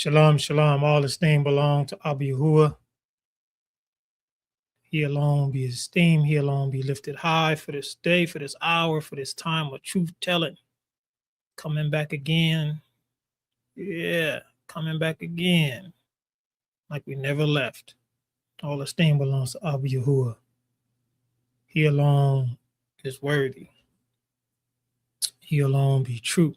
Shalom, shalom. All esteem belong to 𝐤𝐄𝐄. He alone be esteemed. He alone be lifted high for this day, for this hour, for this time of truth telling. Coming back again. Yeah, coming back again. Like we never left. All esteem belongs to 𝐤𝐄𝐄. He alone is worthy. He alone be true.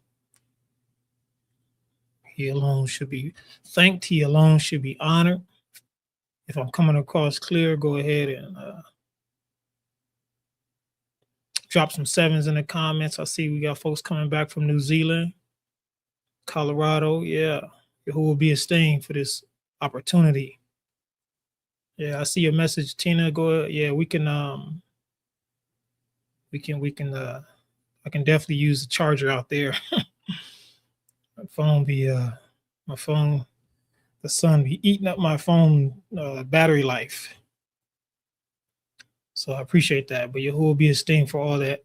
He alone should be thanked. He alone should be honored. If I'm coming across clear, go ahead and drop some sevens in the comments. I see we got folks coming back from New Zealand, Colorado. Yeah, who will be esteemed for this opportunity. Yeah, I see your message, Tina. Go ahead. Yeah, I can definitely use the charger out there. My phone, the sun be eating up my phone battery life. So I appreciate that. But Yahuwah will be esteemed for all that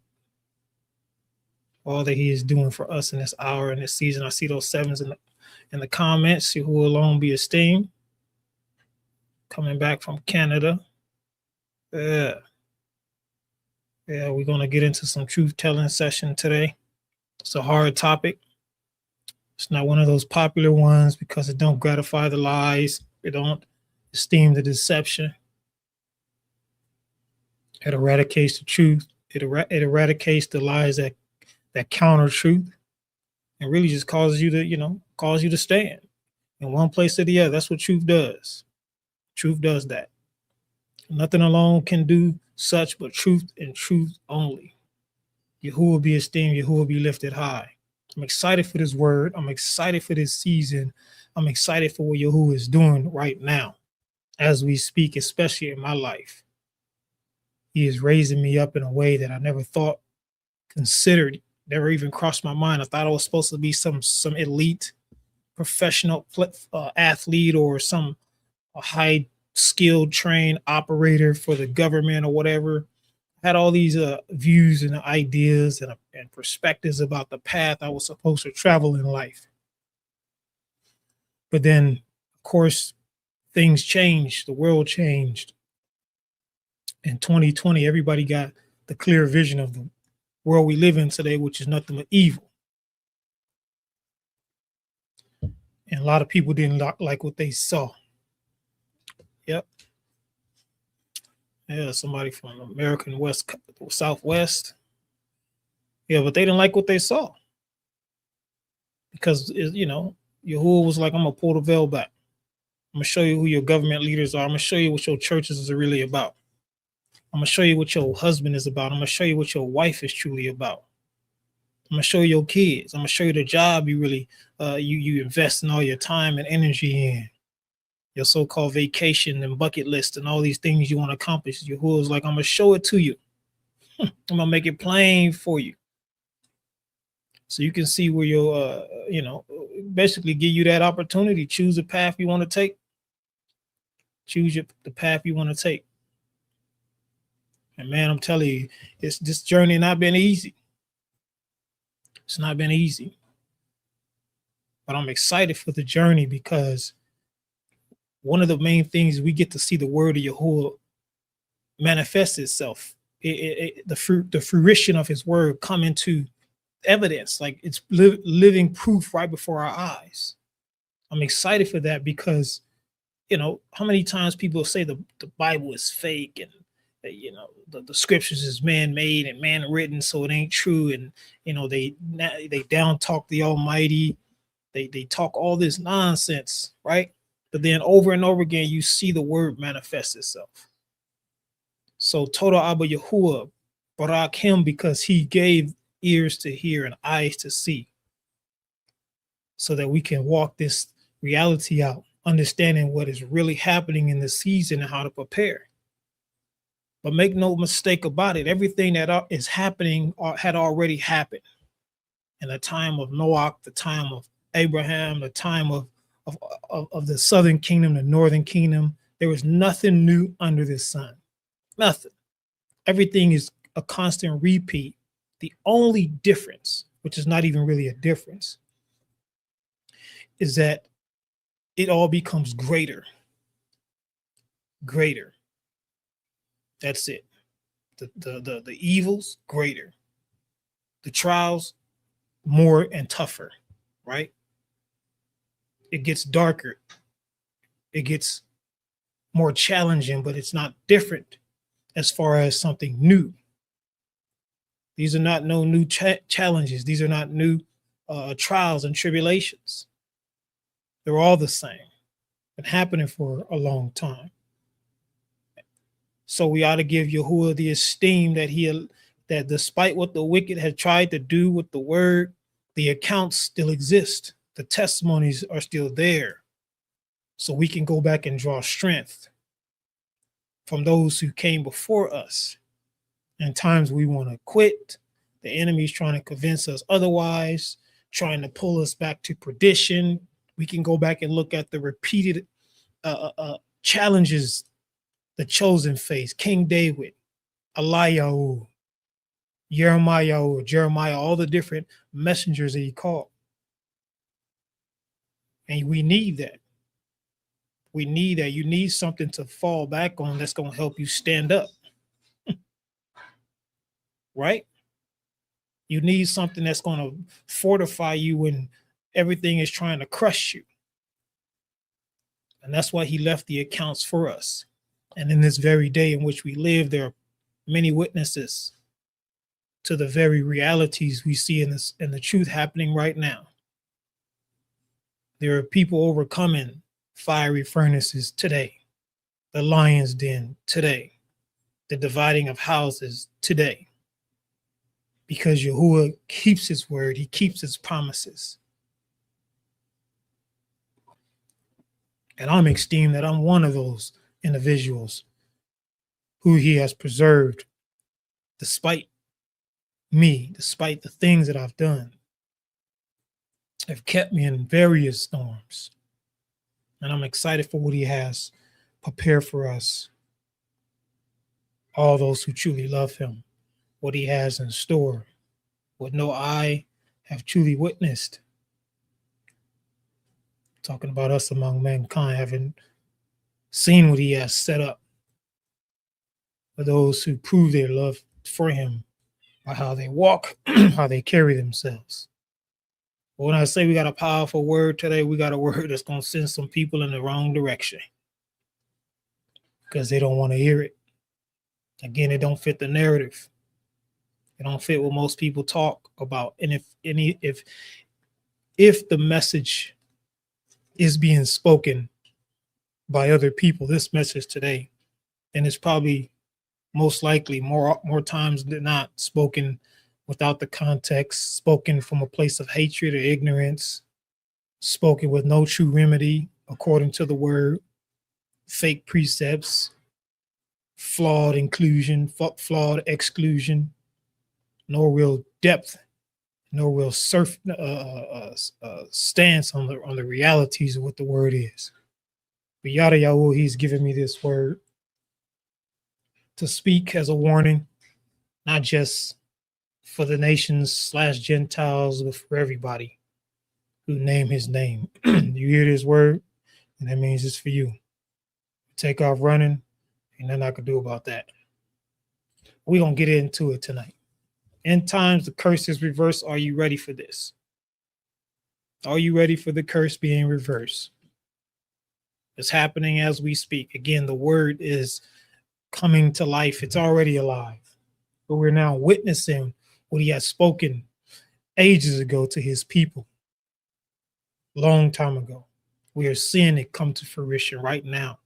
he is doing for us in this hour and this season. I see those sevens in the comments. Yahuwah alone be esteemed. Coming back from Canada. Yeah, we're gonna get into some truth-telling session today. It's a hard topic. It's not one of those popular ones because it don't gratify the lies. It don't esteem the deception. It eradicates the truth. It eradicates the lies that counter truth, and really just causes you to stand in one place or the other. That's what truth does. Truth does that. Nothing alone can do such but truth and truth only. Yahuwah will be esteemed. Yahuwah will be lifted high. I'm excited for this word. I'm excited for this season. I'm excited for what Yahuwah is doing right now as we speak, especially in my life. He is raising me up in a way that I never thought, considered, never even crossed my mind. I thought I was supposed to be some elite professional athlete or some high skilled trained operator for the government or whatever. I had all these views and ideas and perspectives about the path I was supposed to travel in life. But then, of course, things changed. The world changed. In 2020, everybody got the clear vision of the world we live in today, which is nothing but evil. And a lot of people didn't like what they saw. Yep. Yeah, somebody from American Southwest. Yeah, but they didn't like what they saw. Because, Yahuwah was like, I'm going to pull the veil back. I'm going to show you who your government leaders are. I'm going to show you what your churches are really about. I'm going to show you what your husband is about. I'm going to show you what your wife is truly about. I'm going to show you your kids. I'm going to show you the job you really, you invest in all your time and energy in. Your so-called vacation and bucket list and all these things you want to accomplish. Yahuwah's like, I'm going to show it to you. I'm going to make it plain for you. So you can see where you'll, basically give you that opportunity. Choose the path you want to take. Choose the path you want to take. And man, I'm telling you, this journey not been easy. It's not been easy. But I'm excited for the journey because one of the main things we get to see the word of Yahuwah manifest itself. The fruition of his word come into evidence, like it's living proof right before our eyes. I'm excited for that because, how many times people say the Bible is fake and, the scriptures is man-made and man-written, so it ain't true. And, they down talk the Almighty. They talk all this nonsense, right? But then over and over again, you see the word manifest itself. So Toda Abba Yahuwah, Barak him, because he gave ears to hear and eyes to see so that we can walk this reality out, understanding what is really happening in the season and how to prepare. But make no mistake about it, everything that is happening had already happened. In the time of Noah, the time of Abraham, the time of the southern kingdom, the northern kingdom, there was nothing new under the sun. Nothing. Everything is a constant repeat. The only difference, which is not even really a difference, is that it all becomes greater. Greater. That's it. The evils, greater. The trials, more and tougher, right? It gets darker. It gets more challenging, but it's not different as far as something new. These are not no new challenges. These are not new trials and tribulations. They're all the same. Been happening for a long time. So we ought to give Yahuwah the esteem that despite what the wicked had tried to do with the word, the accounts still exist. The testimonies are still there. So we can go back and draw strength from those who came before us. In times we want to quit, the enemy's trying to convince us otherwise, trying to pull us back to perdition. We can go back and look at the repeated challenges the chosen face, King David, Eliyahu, Jeremiah, all the different messengers that he called. And we need that. We need that. You need something to fall back on that's going to help you stand up. Right? You need something that's going to fortify you when everything is trying to crush you. And that's why he left the accounts for us. And in this very day in which we live, there are many witnesses to the very realities we see in this and the truth happening right now. There are people overcoming fiery furnaces today, the lion's den today, the dividing of houses today. Because Yahuwah keeps his word, he keeps his promises. And I'm esteemed that I'm one of those individuals who he has preserved despite me, despite the things that I've done, have kept me in various storms. And I'm excited for what he has prepared for us, all those who truly love him, what he has in store, what no eye have truly witnessed. Talking about us among mankind, having seen what he has set up for those who prove their love for him by how they walk, how they carry themselves. But when I say we got a powerful word today, we got a word that's going to send some people in the wrong direction because they don't want to hear it. Again, it don't fit the narrative. It don't fit what most people talk about. And if the message is being spoken by other people, this message today, and it's probably most likely more times than not spoken without the context, spoken from a place of hatred or ignorance, spoken with no true remedy according to the word, fake precepts, flawed inclusion, flawed exclusion, no real depth, no real stance on the realities of what the word is. But Yada Yahu, he's given me this word to speak as a warning, not just for the nations / Gentiles, but for everybody who name his name. You hear this word, and that means it's for you. Take off running, and nothing I can do about that. We're going to get into it tonight. End times, the curse is reversed. Are you ready for this? Are you ready for the curse being reversed? It's happening as we speak. Again, the word is coming to life. It's already alive. But we're now witnessing what he has spoken ages ago to his people. Long time ago. We are seeing it come to fruition right now.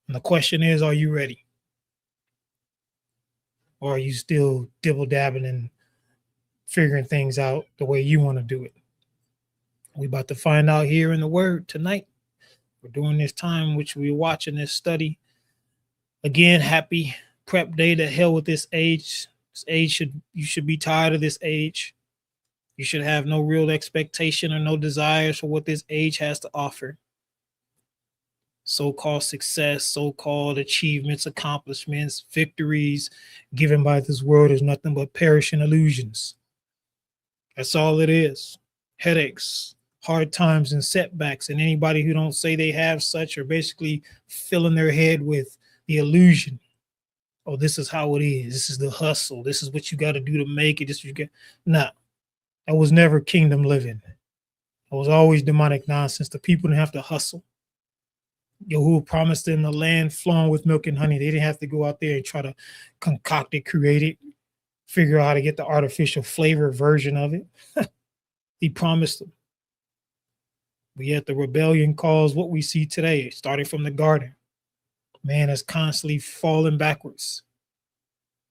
And the question is, are you ready? Or are you still dibble-dabbing and figuring things out the way you want to do it? We're about to find out here in the word tonight. We're doing this time which we're watching this study. Again, happy prep day. To hell with this age. This age you should be tired of this age. You should have no real expectation or no desires for what this age has to offer. So-called success, so-called achievements, accomplishments, victories given by this world is nothing but perishing illusions. That's all it is. Headaches, hard times and setbacks. And anybody who don't say they have such are basically filling their head with the illusion. Oh, this is how it is. This is the hustle. This is what you got to do to make it. This you get. Nah, that was never kingdom living. It was always demonic nonsense. The people didn't have to hustle. Yahuwah promised them the land flowing with milk and honey. They didn't have to go out there and try to concoct it, create it, figure out how to get the artificial flavor version of it. He promised them. But yet the rebellion caused what we see today, starting from the garden. Man has constantly fallen backwards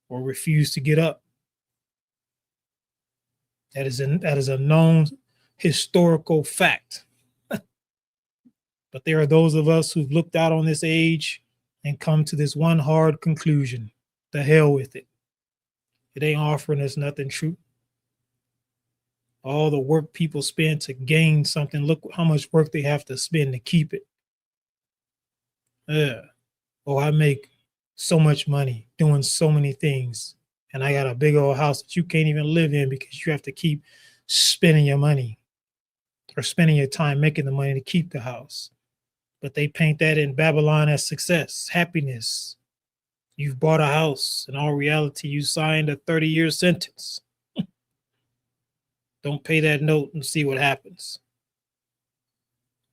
or refused to get up. That is a known historical fact. But there are those of us who've looked out on this age and come to this one hard conclusion. The hell with it. It ain't offering us nothing true. All the work people spend to gain something, look how much work they have to spend to keep it. Oh, I make so much money doing so many things, and I got a big old house that you can't even live in because you have to keep spending your money or spending your time making the money to keep the house. But they paint that in Babylon as success, happiness. You've bought a house. In all reality, you signed a 30-year sentence. Don't pay that note and see what happens.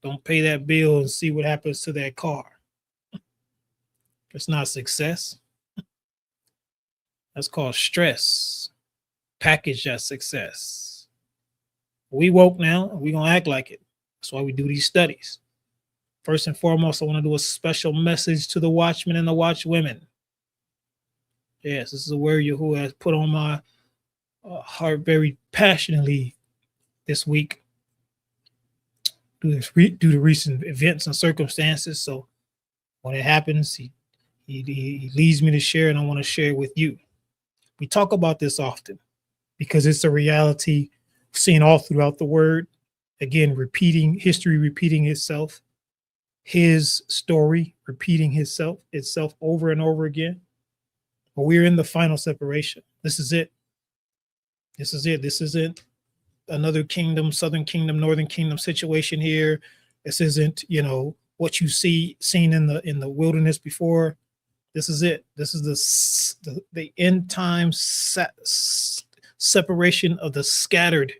Don't pay that bill and see what happens to that car. It's not success. That's called stress. Package as success. We woke now, and we're going to act like it. That's why we do these studies. First and foremost, I want to do a special message to the watchmen and the watchwomen. Yes, this is a word Yahuwah has put on my heart very passionately this week due to recent events and circumstances. So when it happens, he leads me to share, and I want to share it with you. We talk about this often because it's a reality seen all throughout the word. Again, history repeating itself. His story repeating itself over and over again. But we're in the final separation. This is it. This is it. This isn't another kingdom, southern kingdom, northern kingdom situation here. This isn't, what you seen in the wilderness before. This is it. This is the end time separation of the scattered.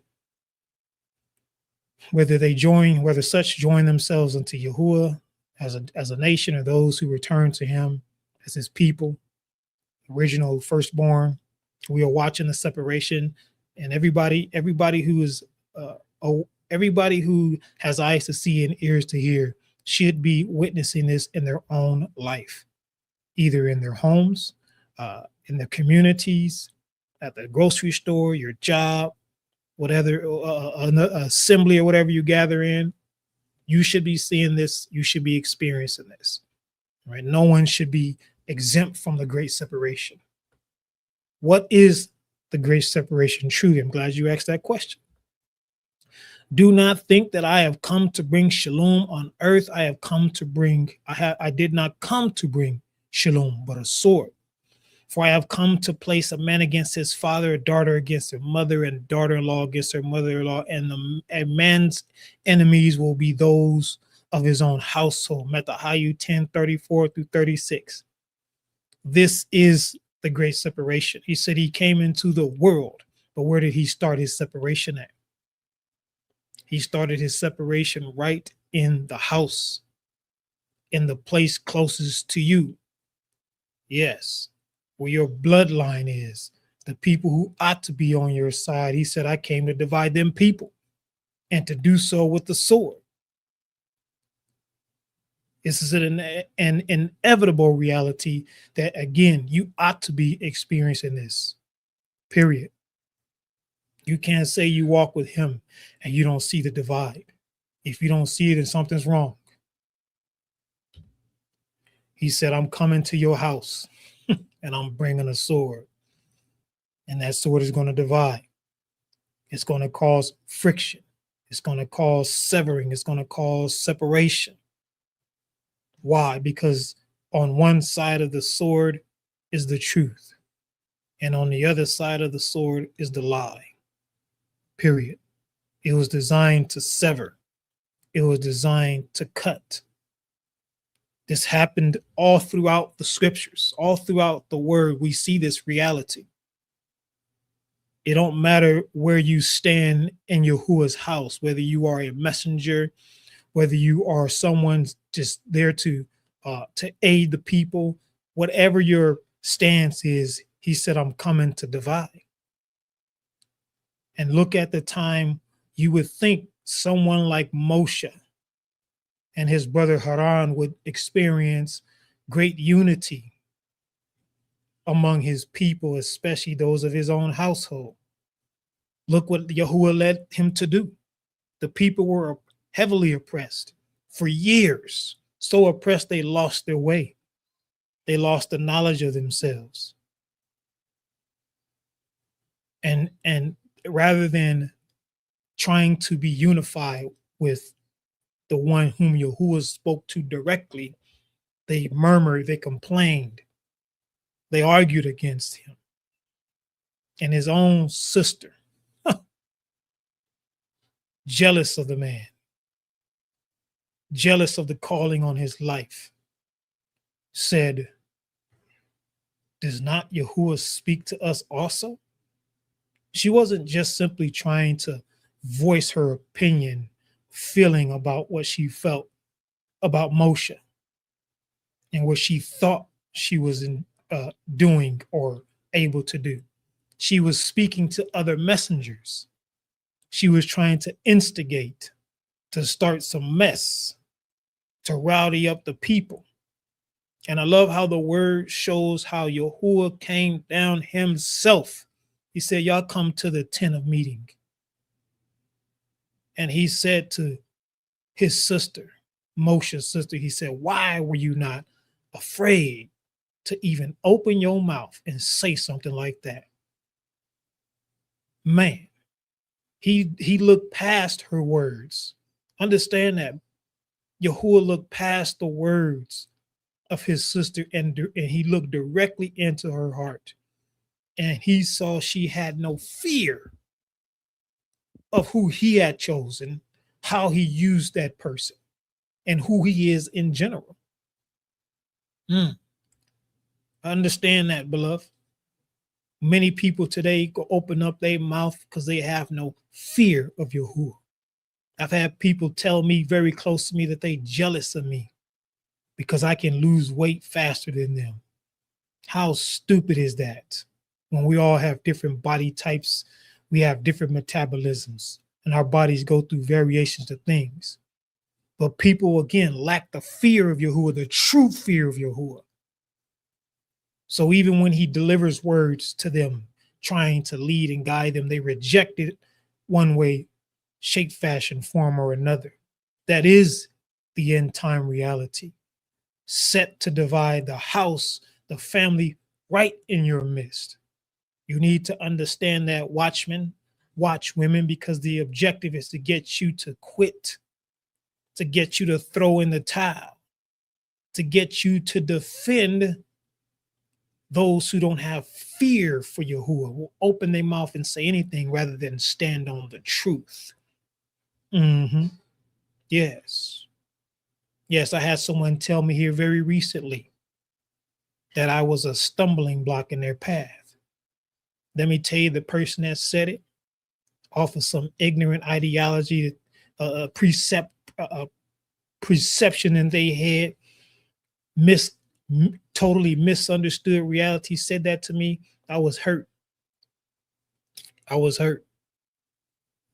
Whether such join themselves unto Yahuwah as a nation, or those who return to him as his people, original firstborn. We are watching the separation, and everybody who has eyes to see and ears to hear should be witnessing this in their own life, either in their homes, in their communities, at the grocery store, your job, whatever, an assembly or whatever you gather in. You should be seeing this. You should be experiencing this, right? No one should be exempt from the great separation. What is the great separation truly? I'm glad you asked that question. Do not think that I have come to bring shalom on earth. I did not come to bring shalom, but a sword. For I have come to place a man against his father, a daughter against her mother, and daughter-in-law against her mother-in-law, and a man's enemies will be those of his own household. Metahayu 10:34-36. This is the great separation. He said he came into the world, but where did he start his separation at? He started his separation right in the house, in the place closest to you. Yes, where your bloodline is, the people who ought to be on your side. He said, I came to divide them people, and to do so with the sword. This is an inevitable reality that, again, you ought to be experiencing this, period. You can't say you walk with him and you don't see the divide. If you don't see it, then something's wrong. He said, I'm coming to your house and I'm bringing a sword. And that sword is going to divide. It's going to cause friction. It's going to cause severing. It's going to cause separation. Why? Because on one side of the sword is the truth. And on the other side of the sword is the lie. Period. It was designed to sever. It was designed to cut. This happened all throughout the scriptures, all throughout the word. We see this reality. It don't matter where you stand in Yahuwah's house, whether you are a messenger, whether you are someone just there to aid the people, whatever your stance is, he said, I'm coming to divide. And look at the time, you would think someone like Moshe and his brother Haran would experience great unity among his people, especially those of his own household. Look what Yahuwah led him to do. The people were heavily oppressed for years, so oppressed they lost their way. They lost the knowledge of themselves. And rather than trying to be unified with the one whom Yahuwah spoke to directly, they murmured, they complained, they argued against him. And his own sister, jealous of the man, jealous of the calling on his life, said, does not Yahuwah speak to us also? She wasn't just simply trying to voice her opinion, feeling about what she felt about Moshe and what she thought she was doing or able to do. She was speaking to other messengers. She was trying to instigate, to start some mess, to rowdy up the people. And I love how the word shows how Yahuwah came down himself. He said, y'all come to the tent of meeting. And he said to his sister, Moshe's sister, he said, why were you not afraid to even open your mouth and say something like that? Man, he looked past her words. Understand that Yahuwah looked past the words of his sister and he looked directly into her heart. And he saw she had no fear of who he had chosen, how he used that person, and who he is in general. Understand that, beloved. Many people today go open up their mouth because they have no fear of Yahuwah. I've had people tell me very close to me that they jealous of me because I can lose weight faster than them. How stupid is that? When we all have different body types, we have different metabolisms, and our bodies go through variations of things. But people, again, lack the fear of Yahuwah, the true fear of Yahuwah. So even when he delivers words to them, trying to lead and guide them, they reject it one way, shape, fashion, form, or another. That is the end time reality, set to divide the house, the family, right in your midst. You need to understand that, watchmen, watch women, because the objective is to get you to quit, to get you to throw in the towel, to get you to defend those who don't have fear for Yahuwah, will open their mouth and say anything rather than stand on the truth. Yes. Yes, I had someone tell me here very recently that I was a stumbling block in their path. Let me tell you, the person that said it off of some ignorant ideology, perception in their head, totally misunderstood reality, said that to me. I was hurt. I was hurt.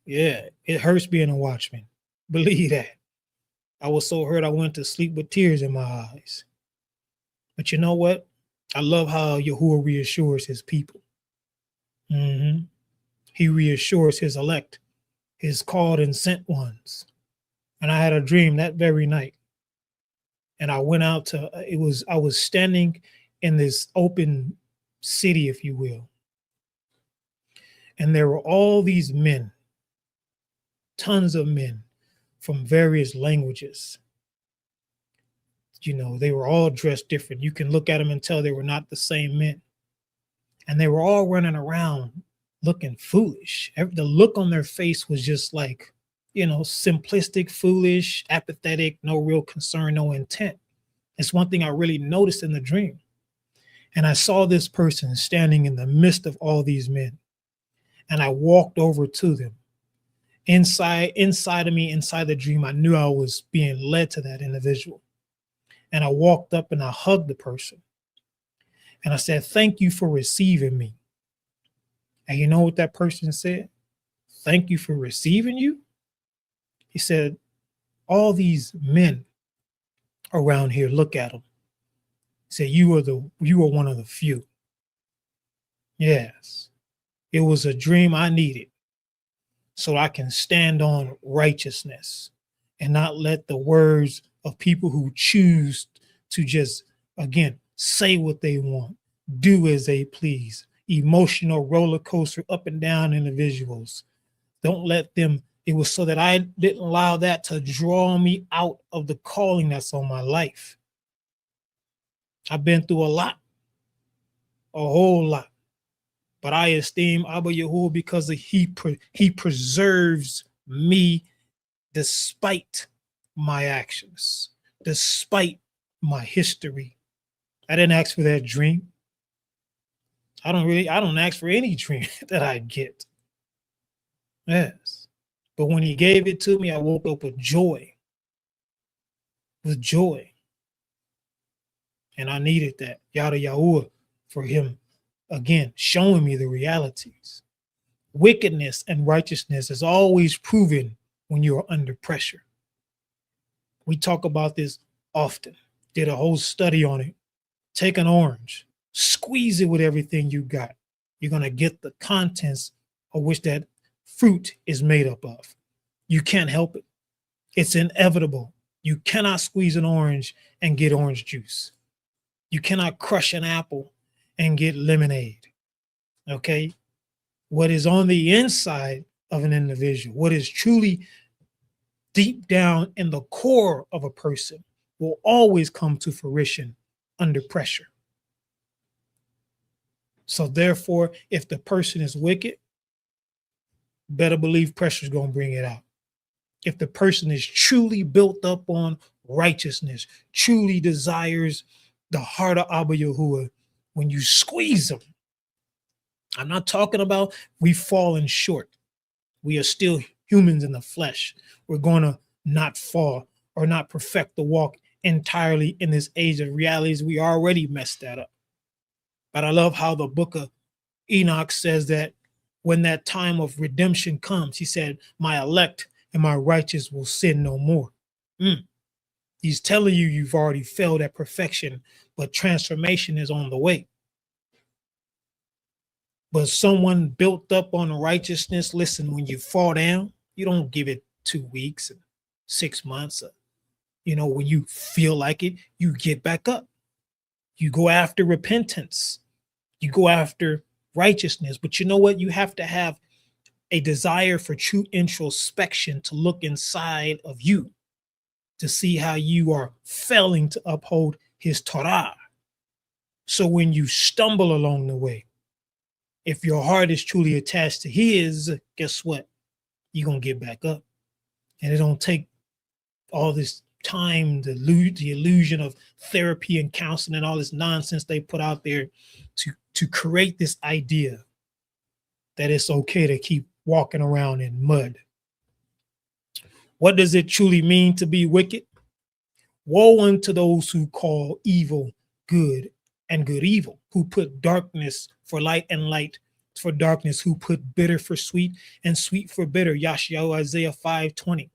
Yeah, it hurts being a watchman. Believe that. I was so hurt I went to sleep with tears in my eyes. But you know what? I love how Yahuwah reassures his people. He reassures his elect, his called and sent ones. And I had a dream that very night. And I went out to, I was standing in this open city, if you will. And there were all these men, tons of men from various languages. You know, they were all dressed different. You can look at them and tell they were not the same men. And they were all running around looking foolish. The look on their face was just like, simplistic, foolish, apathetic, no real concern, no intent. It's one thing I really noticed in the dream. And I saw this person standing in the midst of all these men. And I walked over to them. Inside of me, inside the dream, I knew I was being led to that individual. And I walked up and I hugged the person. And I said, "Thank you for receiving me." And you know what that person said? "Thank you for receiving you?" He said, "All these men around here, look at them. He said, you are one of the few." Yes, it was a dream I needed so I can stand on righteousness and not let the words of people who choose to just, again, say what they want, do as they please, emotional roller coaster up and down individuals. Don't let them. It was so that I didn't allow that to draw me out of the calling that's on my life. I've been through a whole lot, but I esteem Abba Yahuwah because he preserves me despite my actions, despite my history. I didn't ask for that dream. I don't ask for any dream that I get. Yes. But when he gave it to me, I woke up with joy. With joy. And I needed that. Yada Yahuwah for him, again, showing me the realities. Wickedness and righteousness is always proven when you're under pressure. We talk about this often. Did a whole study on it. Take an orange, squeeze it with everything you got. You're going to get the contents of which that fruit is made up of. You can't help it. It's inevitable. You cannot squeeze an orange and get orange juice. You cannot crush an apple and get lemonade. Okay? What is on the inside of an individual, what is truly deep down in the core of a person, will always come to fruition under pressure. So therefore, if the person is wicked, better believe pressure is going to bring it out. If the person is truly built up on righteousness, truly desires the heart of Abba Yahuwah, when you squeeze them, I'm not talking about we've fallen short. We are still humans in the flesh. We're going to not fall or not perfect the walk entirely in this age of realities. We already messed that up. But I love how the book of Enoch says that when that time of redemption comes, he said, "My elect and my righteous will sin no more." He's telling you you've already failed at perfection, but transformation is on the way. But someone built up on righteousness, listen, when you fall down, you don't give it 2 weeks, 6 months. When you feel like it, you get back up. You go after repentance. You go after righteousness. But you know what? You have to have a desire for true introspection to look inside of you to see how you are failing to uphold his Torah. So when you stumble along the way, if your heart is truly attached to his, guess what? You're going to get back up. And it don't take all this time, the illusion of therapy and counseling and all this nonsense they put out there to create this idea that it's okay to keep walking around in mud. What does it truly mean to be wicked? Woe unto those who call evil good and good evil, who put darkness for light and light for darkness, who put bitter for sweet and sweet for bitter. Yashayahu Isaiah 5:20.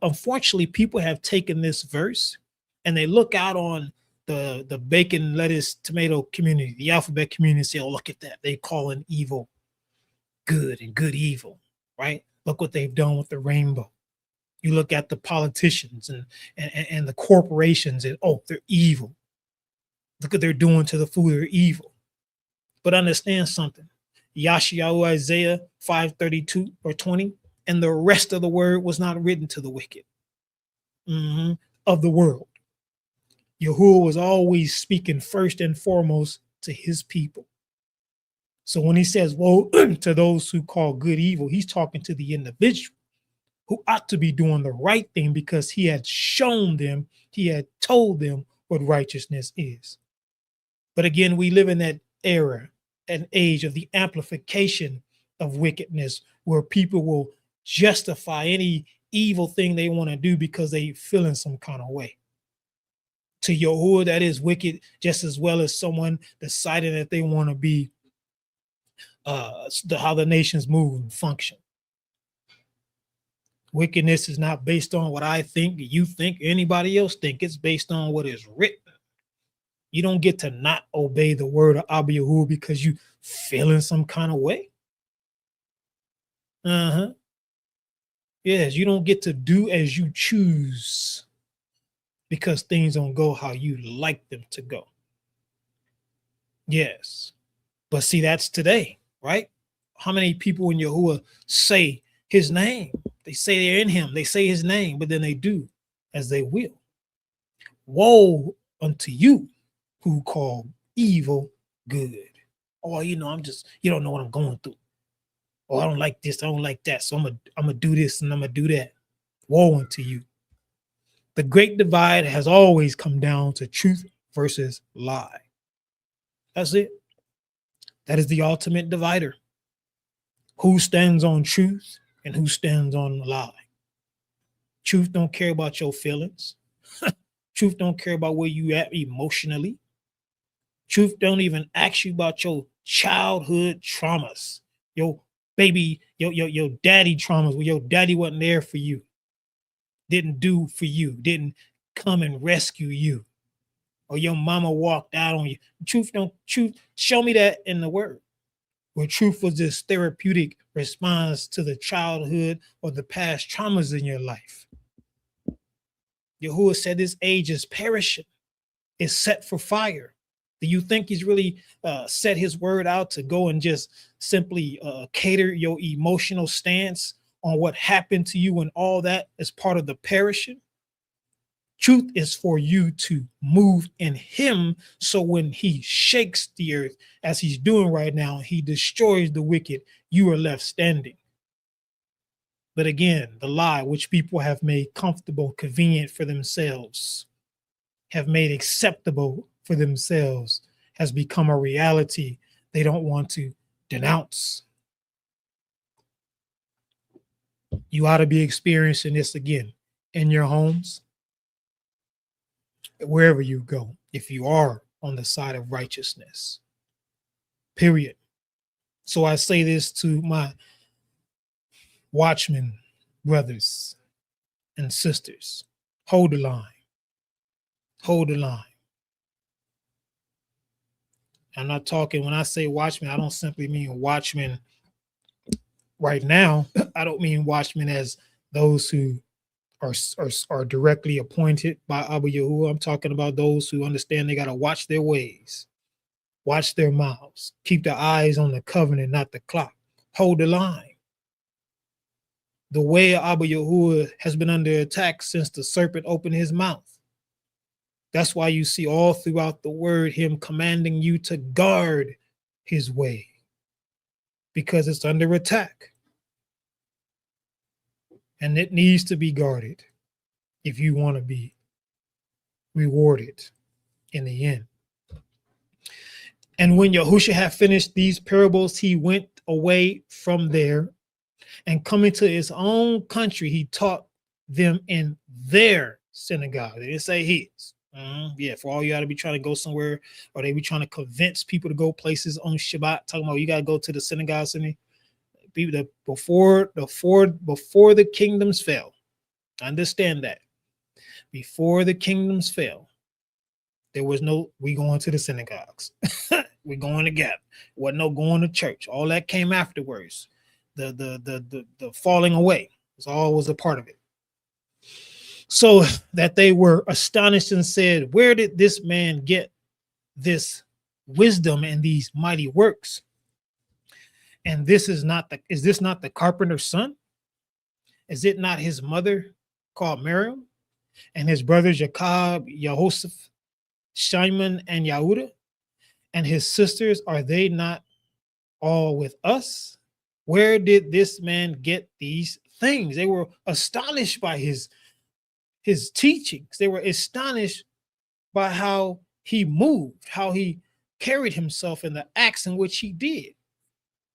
Unfortunately, people have taken this verse and they look out on the bacon, lettuce, tomato community, the alphabet community, and say, "Oh, look at that. They call an evil good and good evil," right? Look what they've done with the rainbow. You look at the politicians and the corporations and, oh, they're evil. Look what they're doing to the food, they're evil. But understand something. Yashayahu Isaiah 5:32 or 20, and the rest of the word was not written to the wicked of the world. Yahuwah was always speaking first and foremost to his people. So when he says, woe to those who call good evil, he's talking to the individual who ought to be doing the right thing because he had shown them, he had told them what righteousness is. But again, we live in that era, an age of the amplification of wickedness, where people will justify any evil thing they want to do because they feel in some kind of way. To Yahuwah, that is wicked, just as well as someone deciding that they want to be how the nations move and function. Wickedness is not based on what I think, you think, anybody else think. It's based on what is written. You don't get to not obey the word of Abba Yahuwah because you feel in some kind of way. Yes, you don't get to do as you choose because things don't go how you like them to go. Yes. But see, that's today, right? How many people in Yahuwah say his name? They say they're in him. They say his name, but then they do as they will. Woe unto you who call evil good. Oh, you don't know what I'm going through. Oh, I don't like this. I don't like that. So I'm gonna do this and I'm gonna do that. Woe unto you. The great divide has always come down to truth versus lie. That's it. That is the ultimate divider. Who stands on truth and who stands on lie? Truth don't care about your feelings. Truth don't care about where you at emotionally. Truth don't even ask you about your childhood traumas, your baby, your daddy traumas, where your daddy wasn't there for you, didn't do for you, didn't come and rescue you, or your mama walked out on you. Truth, show me that in the word. Where truth was this therapeutic response to the childhood or the past traumas in your life. Yahuwah said this age is perishing, is set for fire. Do you think he's really set his word out to go and just simply cater your emotional stance on what happened to you and all that as part of the perishing? Truth is for you to move in him, so when he shakes the earth, as he's doing right now, he destroys the wicked, you are left standing. But again, the lie, which people have made comfortable, convenient for themselves, have made acceptable for themselves, has become a reality they don't want to denounce. You ought to be experiencing this again in your homes, wherever you go, if you are on the side of righteousness, period. So I say this to my watchmen, brothers and sisters, hold the line, hold the line. I'm not talking, when I say watchmen, I don't simply mean watchmen right now. I don't mean watchmen as those who are directly appointed by Abba Yahuwah. I'm talking about those who understand they got to watch their ways, watch their mouths, keep their eyes on the covenant, not the clock. Hold the line. The way of Abba Yahuwah has been under attack since the serpent opened his mouth. That's why you see all throughout the word him commanding you to guard his way, because it's under attack. And it needs to be guarded if you want to be rewarded in the end. And when Yahushua had finished these parables, he went away from there, and coming to his own country, he taught them in their synagogue. They didn't say his. Yeah, for all you got to be trying to go somewhere, or they be trying to convince people to go places on Shabbat, talking about you got to go to the synagogue. People before the kingdoms fell. Understand that. Before the kingdoms fell, there was no we going to the synagogues. We going together. Wasn't no going to church. All that came afterwards. The falling away was a part of it. So that they were astonished and said, where did this man get this wisdom and these mighty works? And is this not the carpenter's son? Is it not his mother called Miriam, and his brothers Jacob, Yehoseph, Shimon, and Yahudah, and his sisters, are they not all with us? Where did this man get these things? They were astonished by his teachings. They were astonished by how he moved, how he carried himself, in the acts in which he did.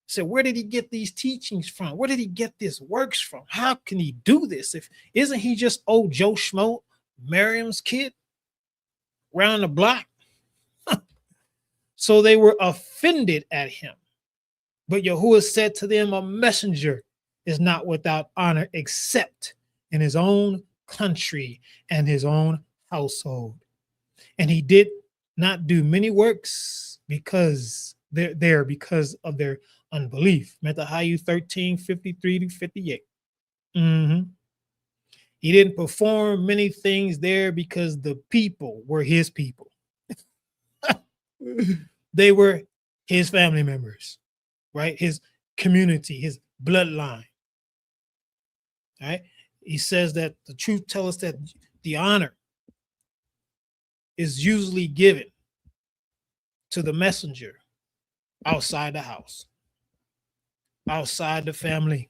So where did he get these teachings from? Where did he get these works from? How can he do this? If isn't he just old Joe Schmo, Miriam's kid, round the block? So they were offended at him. But Yahuwah said to them, a messenger is not without honor except in his own country and his own household. And he did not do many works because because of their unbelief. Metahayu 13:53-58. He didn't perform many things there because the people were his people. They were his family members, right? His community, his bloodline. Right? He says that the truth tells us that the honor is usually given to the messenger outside the house, outside the family,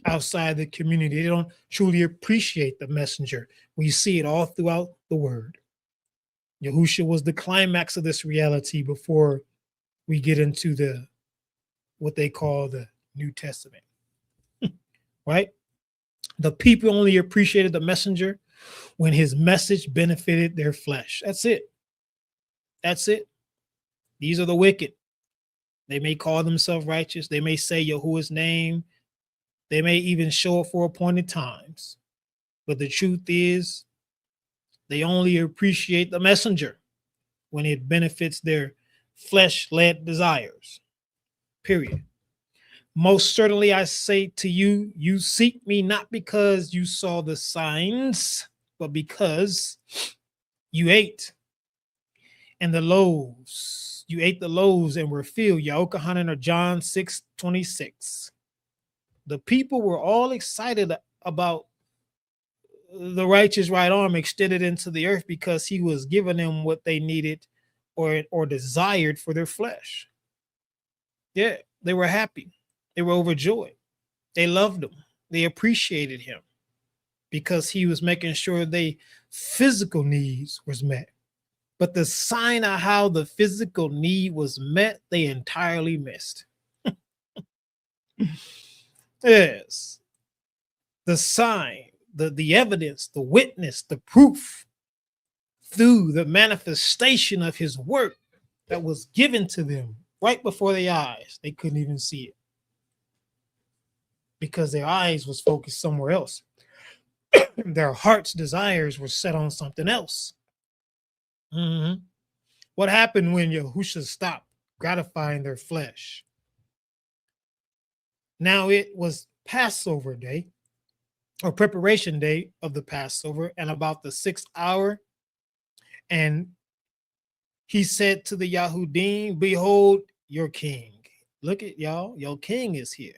outside the community. They don't truly appreciate the messenger. We see it all throughout the word. Yahushua was the climax of this reality before we get into what they call the New Testament. Right? The people only appreciated the messenger when his message benefited their flesh. That's it. That's it. These are the wicked. They may call themselves righteous. They may say Yahuwah's name. They may even show up for appointed times. But the truth is, they only appreciate the messenger when it benefits their flesh-led desires. Period. Most certainly I say to you, you seek me not because you saw the signs, but because you ate and the loaves. You ate the loaves and were filled. 𝐤𝐄𝐄𝐄 or John 6:26. The people were all excited about the righteous right arm extended into the earth because he was giving them what they needed or desired for their flesh. Yeah, they were happy. They were overjoyed. They loved him. They appreciated him because he was making sure their physical needs was met. But the sign of how the physical need was met, they entirely missed. Yes. The sign, the evidence, the witness, the proof through the manifestation of his work that was given to them right before their eyes. They couldn't even see it because their eyes was focused somewhere else. Their heart's desires were set on something else. What happened when Yahushua stopped gratifying their flesh? Now it was Passover day, or preparation day of the Passover, and about the 6th hour. And he said to the Yahudim, behold your king. Look at y'all, your king is here.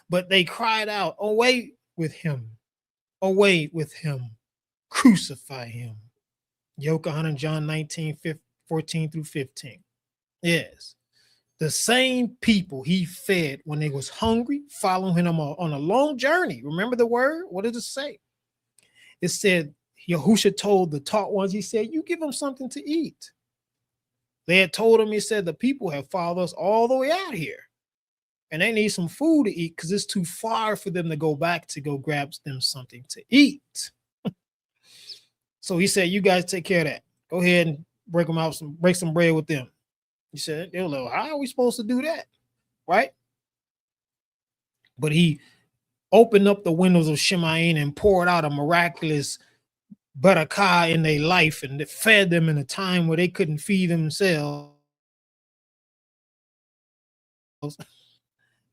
But they cried out, away with him, away with him, crucify him. 𝐤𝐄𝐄𝐄, John 19:14-15. Yes. The same people he fed when they was hungry, following him on a long journey. Remember the word? What did it say? It said, Yahushua told the taught ones, he said, you give them something to eat. They had told him, he said, the people have followed us all the way out here. And they need some food to eat because it's too far for them to go back to go grab them something to eat. So he said, you guys take care of that. Go ahead and break some bread with them. He said, they're like, how are we supposed to do that? Right? But he opened up the windows of Shemayim and poured out a miraculous barakah in their life and fed them in a time where they couldn't feed themselves.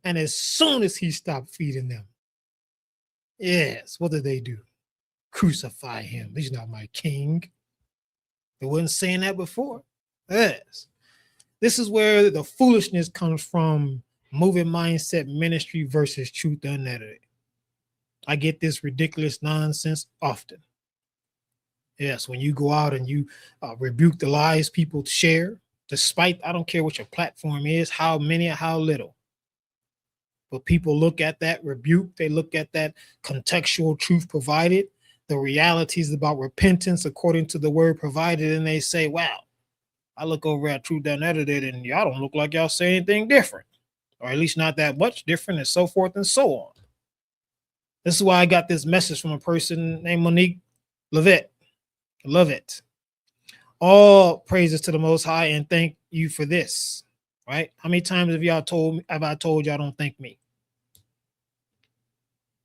And as soon as he stopped feeding them, yes, what did they do? Crucify him. He's not my king. They wasn't saying that before. Yes. This is where the foolishness comes from. Moving mindset ministry versus truth unedited. I get this ridiculous nonsense often. Yes, when you go out and you rebuke the lies people share, Despite, I don't care what your platform is, how many or how little. But people look at that rebuke, they look at that contextual truth provided, the realities about repentance according to the word provided, and they say, wow, I look over at Truth Unedited and y'all don't look like y'all say anything different, or at least not that much different, and so forth and so on. This is why I got this message from a person named Monique Levitt. Love it. All praises to the Most High, and thank you for this. Right? How many times have I told y'all don't thank me?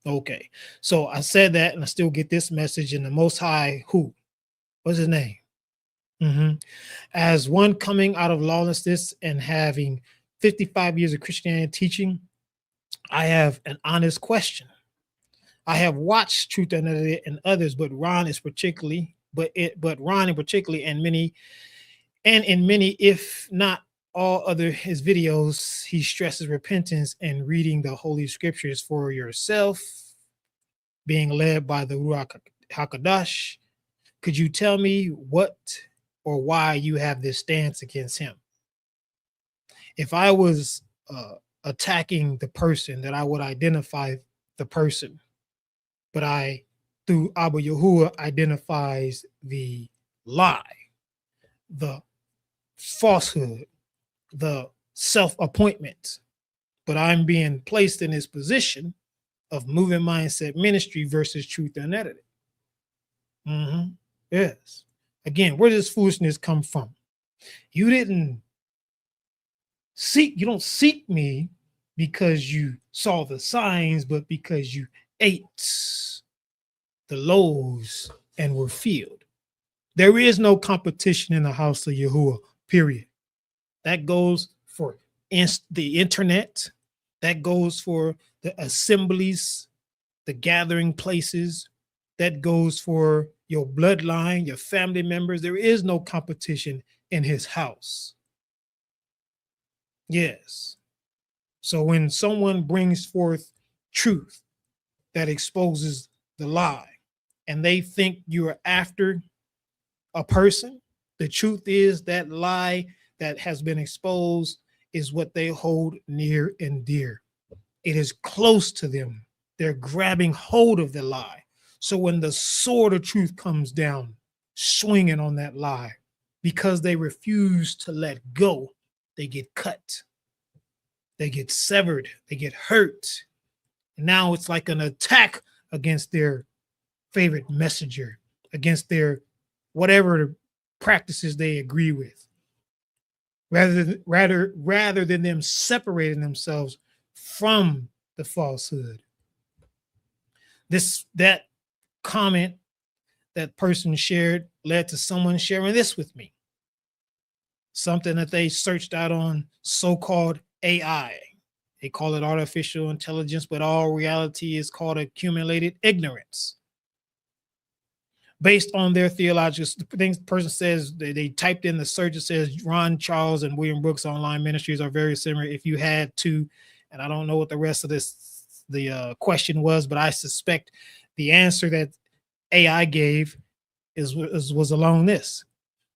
Okay. So I said that, and I still get this message. In the Most High, who? What's his name? As one coming out of lawlessness and having 55 years of Christianity teaching, I have an honest question. I have watched Truth Unedited and others, but Ron in particularly, and in many, if not all other his videos, he stresses repentance and reading the Holy Scriptures for yourself, being led by the Ruach HaKodesh. Could you tell me what or why you have this stance against him? If I was attacking the person, that I would identify the person, but I, through Abba Yahuwah, identifies the lie, the falsehood, the self-appointment. But I'm being placed in this position of moving mindset ministry versus Truth Unedited. Yes. Again, where does foolishness come from? You don't seek me because you saw the signs, but because you ate the loaves and were filled. There is no competition in the house of Yahuwah, period. That goes for the internet. That goes for the assemblies, the gathering places. That goes for your bloodline, your family members. There is no competition in his house. Yes. So when someone brings forth truth that exposes the lie, and they think you are after a person, the truth is that lie that has been exposed is what they hold near and dear. It is close to them. They're grabbing hold of the lie. So when the sword of truth comes down, swinging on that lie, because they refuse to let go, they get cut. They get severed. They get hurt. Now it's like an attack against their favorite messenger, against their whatever practices they agree with, rather than them separating themselves from the falsehood. That comment that person shared led to someone sharing this with me. Something that they searched out on so-called AI. They call it artificial intelligence, but all reality is called accumulated ignorance. Based on their theological things, the person says they typed in the search. It says Ron Charles and William Brooks online ministries are very similar. If you had to, and I don't know what the rest of the question was, but I suspect the answer that AI gave was along this.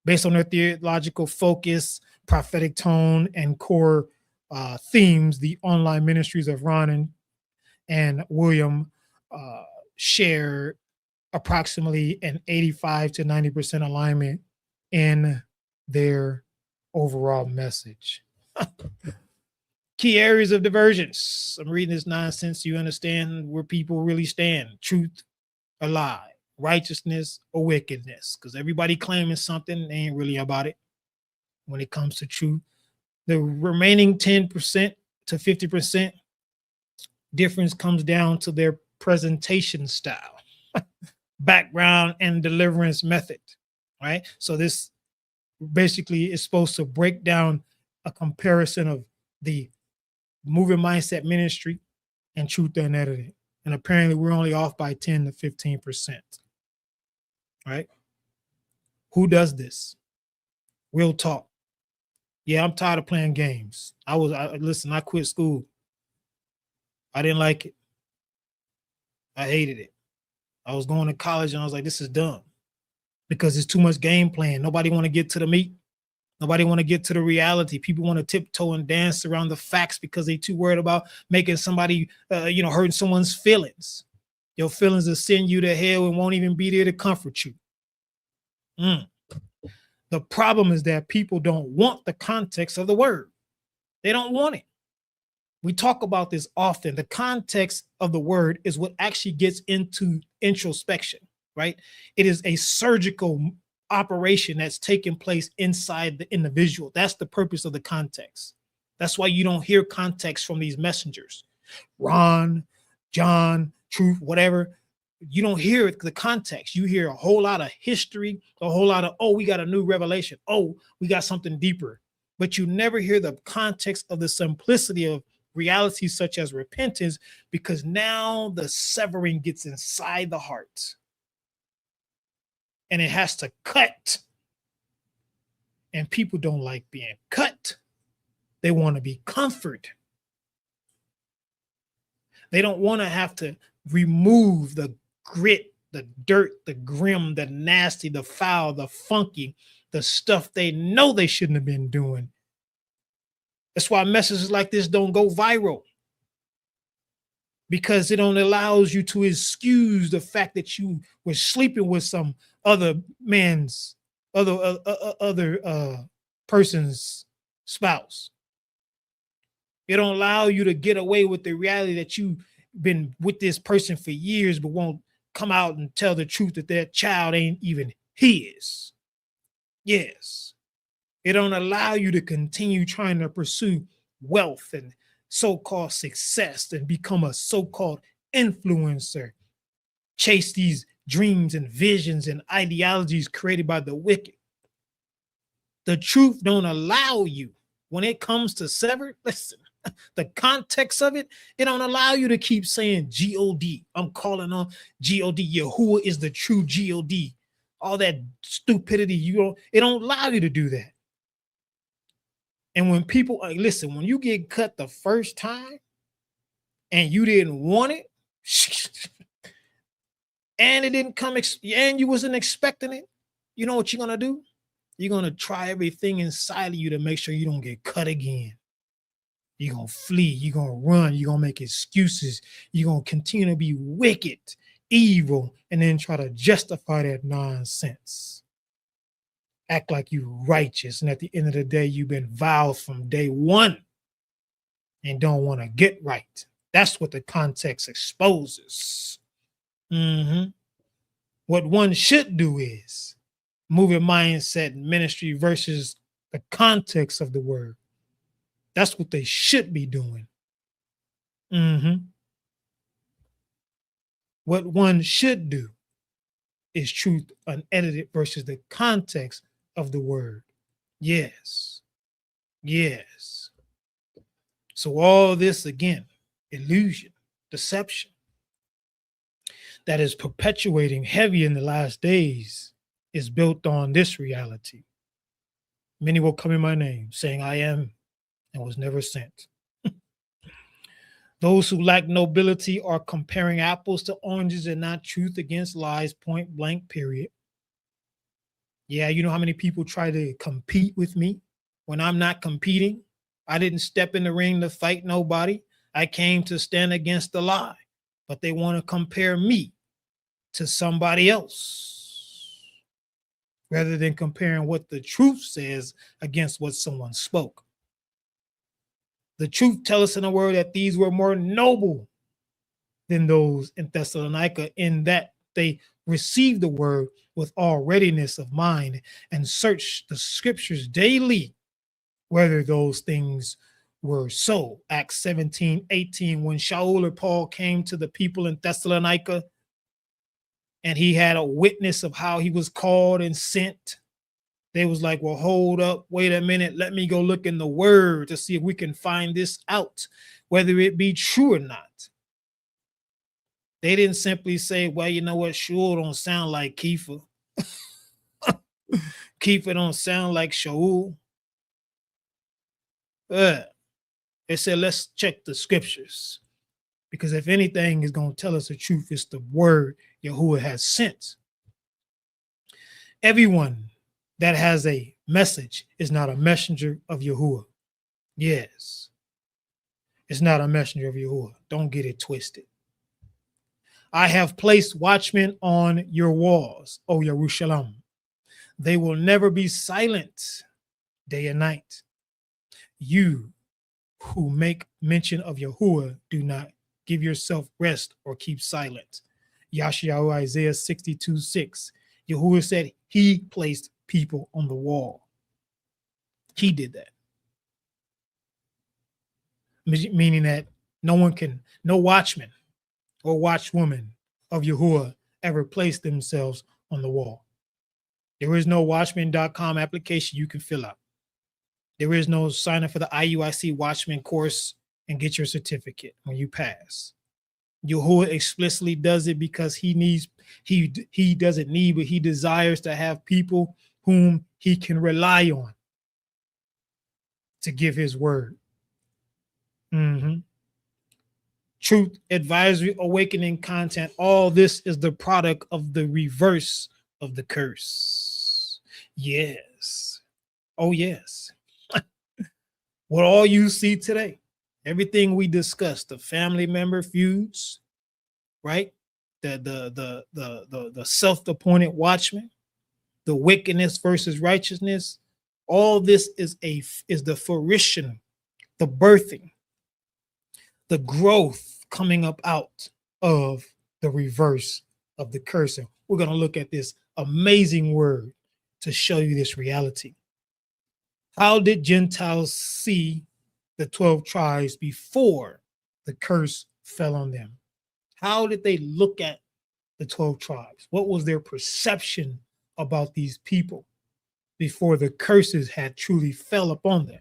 Based on their theological focus, prophetic tone, and core themes, the online ministries of Ron and William share approximately an 85 to 90% alignment in their overall message. Key areas of divergence. I'm reading this nonsense. You understand where people really stand. Truth or lie, righteousness or wickedness. Because everybody claiming something, they ain't really about it when it comes to truth. The remaining 10% to 50% difference comes down to their presentation style, background, and deliverance method, right? So this basically is supposed to break down a comparison of the moving mindset ministry and Truth Unedited. And apparently we're only off by 10 to 15%, right? Who does this? Real talk. Yeah, I'm tired of playing games. I quit school. I didn't like it. I hated it. I was going to college and I was like, this is dumb because it's too much game playing. Nobody want to get to the meat. Nobody want to get to the reality. People want to tiptoe and dance around the facts because they too worried about making somebody, hurting someone's feelings. Your feelings will send you to hell and won't even be there to comfort you. The problem is that people don't want the context of the word. They don't want it. We talk about this often. The context of the word is what actually gets into introspection, right? It is a surgical operation that's taking place inside the individual. That's the purpose of the context. That's why you don't hear context from these messengers. Ron, John, Truth, whatever. You don't hear the context. You hear a whole lot of history, a whole lot of, oh, we got a new revelation. Oh, we got something deeper. But you never hear the context of the simplicity of realities such as repentance, because now the severing gets inside the heart and it has to cut. And people don't like being cut. They want to be comforted. They don't want to have to remove the grit, the dirt, the grim, the nasty, the foul, the funky, the stuff they know they shouldn't have been doing. That's why messages like this don't go viral, because it only allows you to excuse the fact that you were sleeping with some other person's spouse. It don't allow you to get away with the reality that you've been with this person for years, but won't come out and tell the truth that their child ain't even his. Yes. It don't allow you to continue trying to pursue wealth and so-called success and become a so-called influencer. Chase these dreams and visions and ideologies created by the wicked. The truth don't allow you, when it comes to sever, listen, the context of it, it don't allow you to keep saying G-O-D. I'm calling on G-O-D. Yahuwah is the true G-O-D. All that stupidity, it don't allow you to do that. And when people, listen, when you get cut the first time and you didn't want it, and it didn't come, and you wasn't expecting it, you know what you're going to do? You're going to try everything inside of you to make sure you don't get cut again. You're going to flee. You're going to run. You're going to make excuses. You're going to continue to be wicked, evil, and then try to justify that nonsense. Act like you're righteous, and at the end of the day, you've been vowed from day one and don't want to get right. That's what the context exposes. What one should do is moving mindset ministry versus the context of the word. That's what they should be doing. What one should do is truth unedited versus the context of the word. Yes. Yes. So all this, again, illusion, deception, that is perpetuating heavy in the last days is built on this reality. Many will come in my name, saying, I am, and was never sent. Those who lack nobility are comparing apples to oranges and not truth against lies, point blank, period. Yeah, you know how many people try to compete with me when I'm not competing? I didn't step in the ring to fight nobody. I came to stand against the lie, but they want to compare me to somebody else rather than comparing what the truth says against what someone spoke. The truth tells us in the word that these were more noble than those in Thessalonica, in that they received the word with all readiness of mind and searched the scriptures daily, whether those things were so. Acts 17:18, when Shaul or Paul came to the people in Thessalonica and he had a witness of how he was called and sent, they was like, well, hold up, wait a minute, let me go look in the word to see if we can find this out, whether it be true or not. They didn't simply say, well, you know what, Shaul don't sound like Kepha. Kepha don't sound like Shaul. They said, let's check the scriptures, because if anything is going to tell us the truth, it's the word Yahuwah has sent. Everyone that has a message is not a messenger of Yahuwah. Yes, it's not a messenger of Yahuwah. Don't get it twisted. I have placed watchmen on your walls, O Jerusalem. They will never be silent day and night. You who make mention of Yahuwah, do not give yourself rest or keep silent. Yashayahu Isaiah 62:6. Yahuwah said he placed people on the wall. He did that. Meaning that no watchman or watchwoman of Yahuwah ever placed themselves on the wall. There is no watchman.com application you can fill out. There is no sign up for the IUIC Watchman course and get your certificate when you pass. Yahuwah explicitly does it because he doesn't need, but he desires to have people whom he can rely on to give his word. Truth, advisory, awakening content. All this is the product of the reverse of the curse. Yes. Oh, yes. What all you see today, everything we discussed, the family member feuds, right? The self-appointed watchman, the wickedness versus righteousness. All this is the fruition, the birthing, the growth coming up out of the reverse of the curse. And we're going to look at this amazing word to show you this reality. How did Gentiles see the 12 tribes before the curse fell on them? How did they look at the 12 tribes? What was their perception about these people before the curses had truly fell upon them?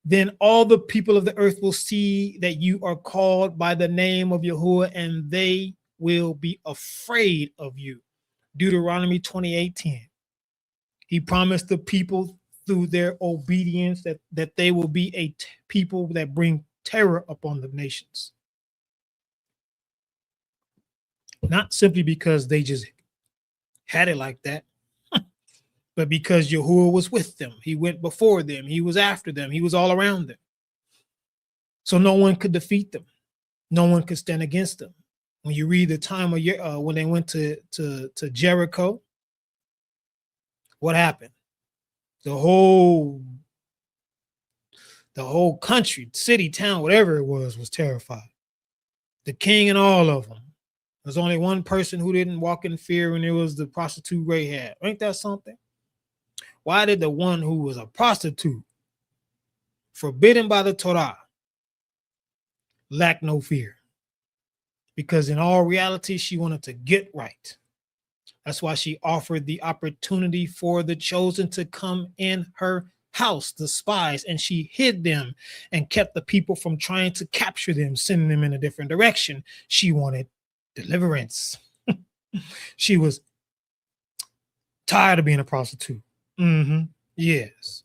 Then all the people of the earth will see that you are called by the name of Yahuwah, and they will be afraid of you. Deuteronomy 28:10. He promised the people through their obedience that they will be a people that bring terror upon the nations. Not simply because they just had it like that, but because Yahuwah was with them. He went before them. He was after them. He was all around them. So no one could defeat them. No one could stand against them. When you read the time of when they went to Jericho, what happened? The whole country, city, town, whatever it was terrified. The king and all of them. There's only one person who didn't walk in fear, and it was the prostitute Rahab. Ain't that something? Why did the one who was a prostitute, forbidden by the Torah, lack no fear? Because in all reality, she wanted to get right. That's why she offered the opportunity for the chosen to come in her house, the spies, and she hid them and kept the people from trying to capture them, sending them in a different direction. She wanted deliverance. She was tired of being a prostitute. Yes.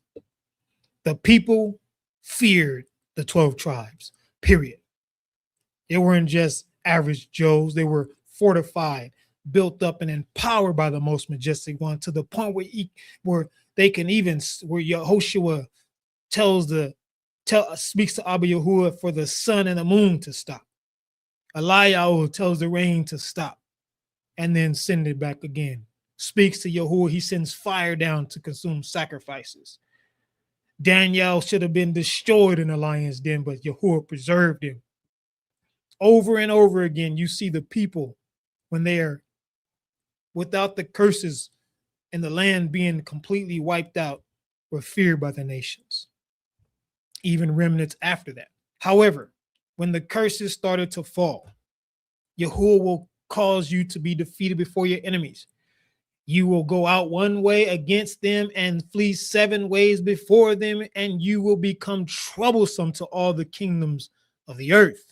The people feared the 12 tribes, period. They weren't just average Joes. They were fortified, built up, and empowered by the most majestic one, to the point where they can even, where Yehoshua speaks to Abba Yahuwah for the sun and the moon to stop. Eliyahu tells the rain to stop and then send it back again. Speaks to Yahuwah, he sends fire down to consume sacrifices. Daniel should have been destroyed in the lion's den, but Yahuwah preserved him. Over and over again, you see the people, when they are without the curses and the land being completely wiped out, were feared by the nations, even remnants after that. However, when the curses started to fall, Yahuwah will cause you to be defeated before your enemies. You will go out one way against them and flee 7 ways before them, and you will become troublesome to all the kingdoms of the earth.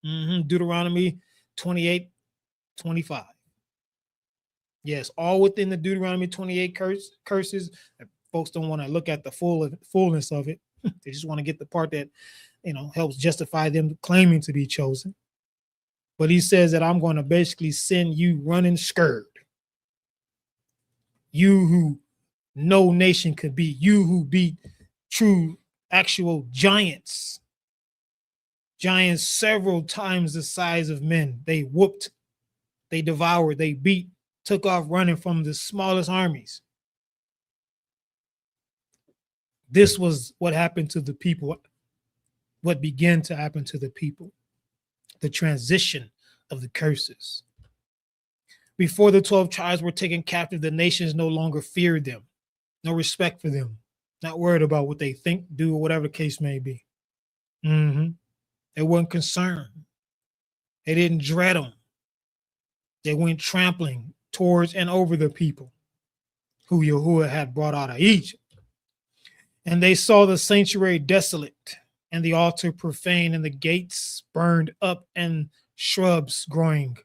Deuteronomy 28:25. Yes, all within the Deuteronomy 28 curses. Folks don't want to look at the fullness of it. They just want to get the part that, helps justify them claiming to be chosen. But he says that I'm going to basically send you running scared. You who No nation could beat you, who beat true, actual giants. Giants several times the size of men. They whooped, they devoured, they beat, took off running from the smallest armies. This was what happened to the people, what began to happen to the people, the transition of the curses. Before the 12 tribes were taken captive, the nations no longer feared them, no respect for them, not worried about what they think, do, or whatever the case may be. They weren't concerned. They didn't dread them. They went trampling towards and over the people who Yahuwah had brought out of Egypt. And they saw the sanctuary desolate, and the altar profane, and the gates burned up, and shrubs growing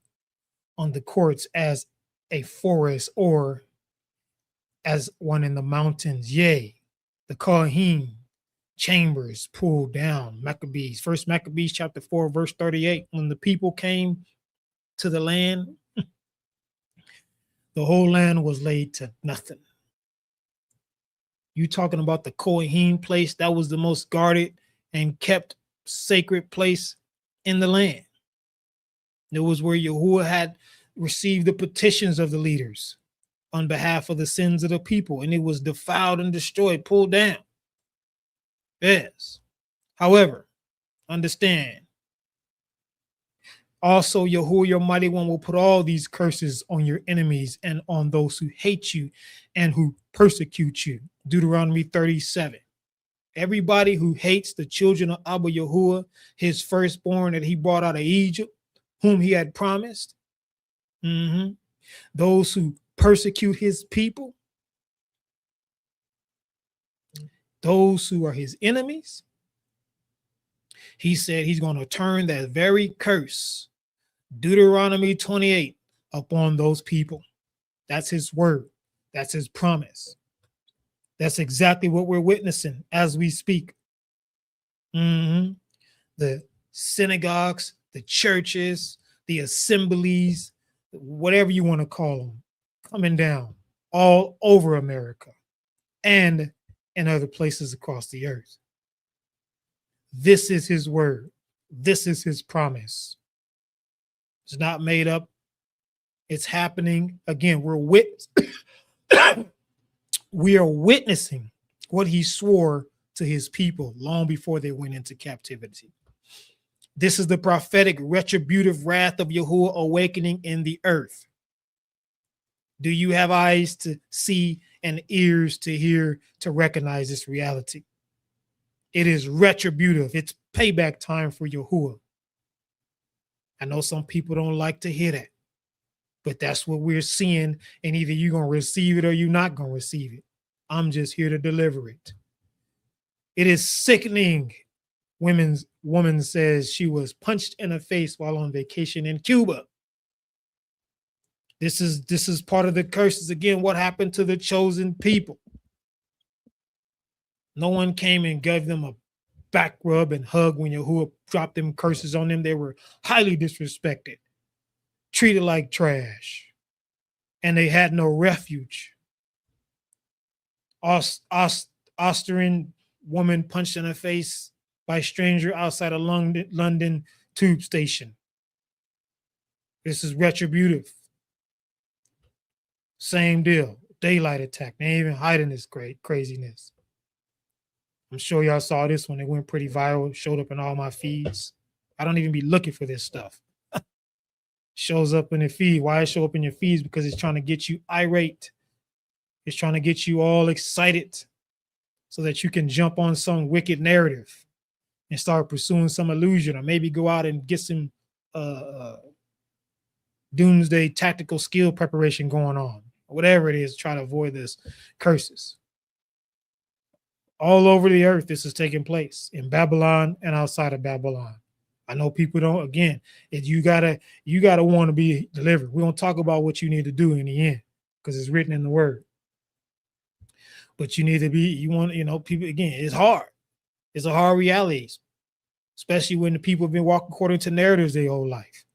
on the courts as a forest, or as one in the mountains. Yea, the Kohanim chambers pulled down. Maccabees, First Maccabees chapter 4, verse 38. When the people came to the land, the whole land was laid to nothing. You talking about the Kohanim place? That was the most guarded and kept sacred place in the land. It was where Yahuwah had received the petitions of the leaders on behalf of the sins of the people, and it was defiled and destroyed, pulled down. Yes. However, understand, also Yahuwah, your mighty one, will put all these curses on your enemies and on those who hate you and who persecute you. Deuteronomy 37. Everybody who hates the children of Abba Yahuwah, his firstborn that he brought out of Egypt, whom he had promised, those who persecute his people, those who are his enemies, he said he's going to turn that very curse, Deuteronomy 28, upon those people. That's his word. That's his promise. That's exactly what we're witnessing as we speak. The synagogues, the churches, the assemblies, whatever you want to call them, coming down all over America and in other places across the earth. This is his word. This is his promise. It's not made up. It's happening. Again, we are witnessing what he swore to his people long before they went into captivity. This is the prophetic retributive wrath of Yahuwah awakening in the earth. Do you have eyes to see and ears to hear to recognize this reality? It is retributive. It's payback time for Yahuwah. I know some people don't like to hear that, but that's what we're seeing, and either you're going to receive it or you're not going to receive it. I'm just here to deliver it. It is sickening. Woman says she was punched in the face while on vacation in Cuba. This is part of the curses. Again, what happened to the chosen people? No one came and gave them a back rub and hug when Yahuwah dropped them curses on them. They were highly disrespected, treated like trash, and they had no refuge. Austrian woman punched in the face by stranger outside a London tube station. This is retributive. Same deal. Daylight attack. They ain't even hiding this great craziness. I'm sure y'all saw this one. It went pretty viral. Showed up in all my feeds. I don't even be looking for this stuff. Shows up in the feed. Why it show up in your feeds? Because it's trying to get you irate. It's trying to get you all excited so that you can jump on some wicked narrative and start pursuing some illusion, or maybe go out and get some doomsday tactical skill preparation going on, or whatever it is, try to avoid this curses. All over the earth, this is taking place in Babylon and outside of Babylon. I know people don't, again, you gotta want to be delivered. We don't talk about what you need to do in the end because it's written in the word. But you need to be, people, again, it's hard. It's a hard reality, especially when the people have been walking according to narratives their whole life.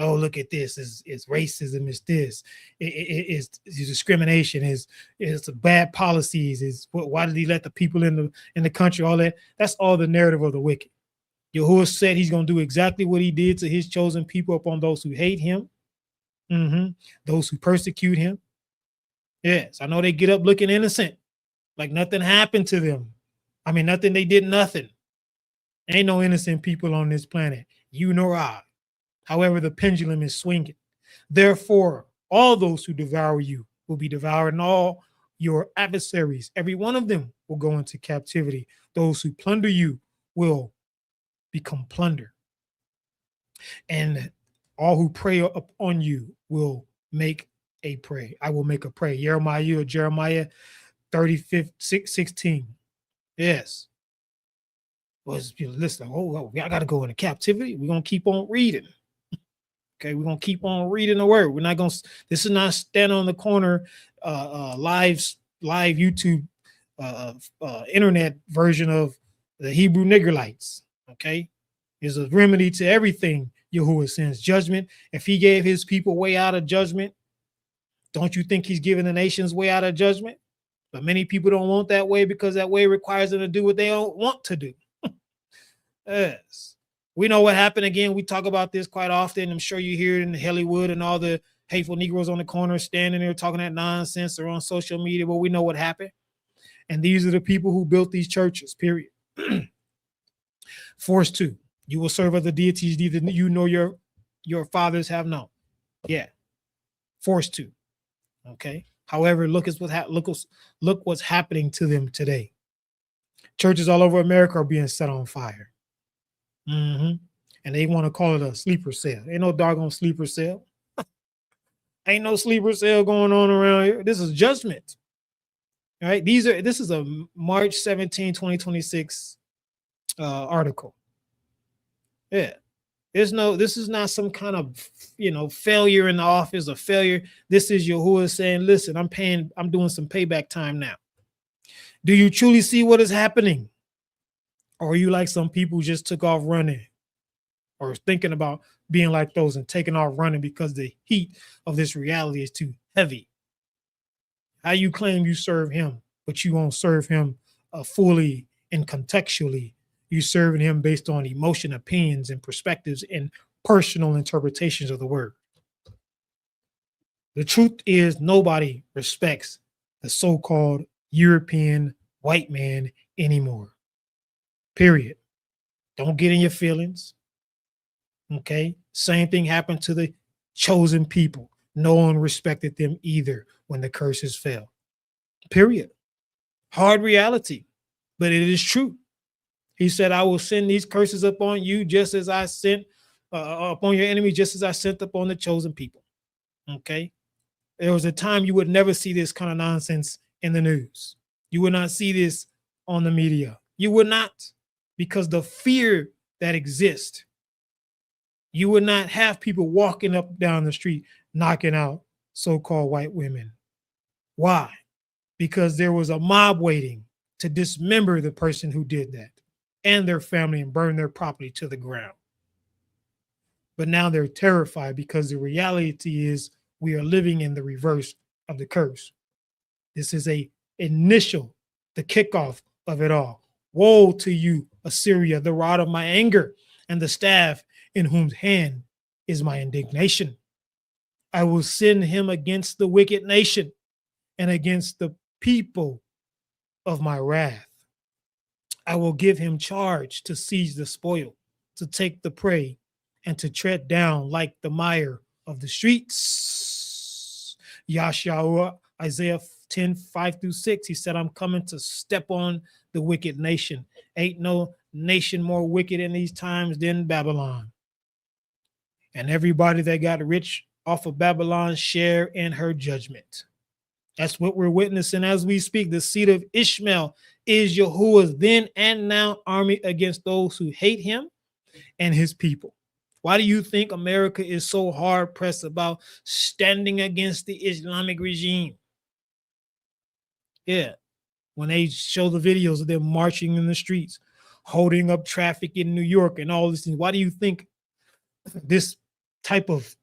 Oh, look at this. It's racism. It's this. It's discrimination. It's bad policies. Why did he let the people in the country? All that. That's all the narrative of the wicked. Yahuwah said he's going to do exactly what he did to his chosen people upon those who hate him, those who persecute him. Yes, I know they get up looking innocent, like nothing happened to them. I mean, nothing. They did nothing. Ain't no innocent people on this planet, you nor I. However, the pendulum is swinging. Therefore, all those who devour you will be devoured, and all your adversaries, every one of them, will go into captivity. Those who plunder you will become plunder, and all who prey upon you will make a prey. I will make a prey. Jeremiah 35:16. Yes. Was listen, I got to go into captivity. We're going to keep on reading. Okay, we're going to keep on reading the word. We're not going to, this is not stand on the corner, live YouTube, internet version of the Hebrew Niggerites. Okay, there's a remedy to everything. Yahuwah sends judgment. If he gave his people way out of judgment, don't you think he's giving the nations way out of judgment? But many people don't want that way because that way requires them to do what they don't want to do. Yes. We know what happened. Again, we talk about this quite often. I'm sure you hear it in Hollywood and all the hateful Negroes on the corner standing there talking that nonsense or on social media, but we know what happened. And these are the people who built these churches, period. Force 2, you will serve other deities neither you nor your fathers have known. Yeah. Force 2. Okay. However, look what's happening to them today. Churches all over America are being set on fire. And they want to call it a sleeper cell. Ain't no doggone sleeper cell. Ain't no sleeper cell going on around here. This is judgment. All right. This is a March 17, 2026 article. Yeah. This is not some kind of, failure in the office or failure. This is Yahuwah saying, listen, I'm doing some payback time now. Do you truly see what is happening? Or are you like some people who just took off running or thinking about being like those and taking off running because the heat of this reality is too heavy? How you claim you serve him, but you won't serve him fully and contextually. You serving him based on emotion, opinions, and perspectives and personal interpretations of the word. The truth is nobody respects the so-called European white man anymore. Period. Don't get in your feelings. Okay. Same thing happened to the chosen people. No one respected them either when the curses fell. Period. Hard reality, but it is true. He said, I will send these curses upon you just as I sent upon your enemy, just as I sent upon the chosen people. Okay. There was a time you would never see this kind of nonsense in the news. You would not see this on the media. You would not, because the fear that exists. You would not have people walking up down the street knocking out so-called white women. Why? Because there was a mob waiting to dismember the person who did that and their family and burn their property to the ground. But now they're terrified because the reality is we are living in the reverse of the curse. This is the kickoff of it all. Woe to you, Assyria, the rod of my anger and the staff in whose hand is my indignation. I will send him against the wicked nation and against the people of my wrath. I will give him charge to seize the spoil, to take the prey, and to tread down like the mire of the streets. Yahshua, Isaiah 10:5-6. He said, I'm coming to step on the wicked nation. Ain't no nation more wicked in these times than Babylon. And everybody that got rich off of Babylon share in her judgment. That's what we're witnessing as we speak. The seed of Ishmael is Yahuwah's then and now army against those who hate him and his people. Why do you think America is so hard pressed about standing against the Islamic regime? Yeah, when they show the videos of them marching in the streets, holding up traffic in New York and all these things, why do you think this type of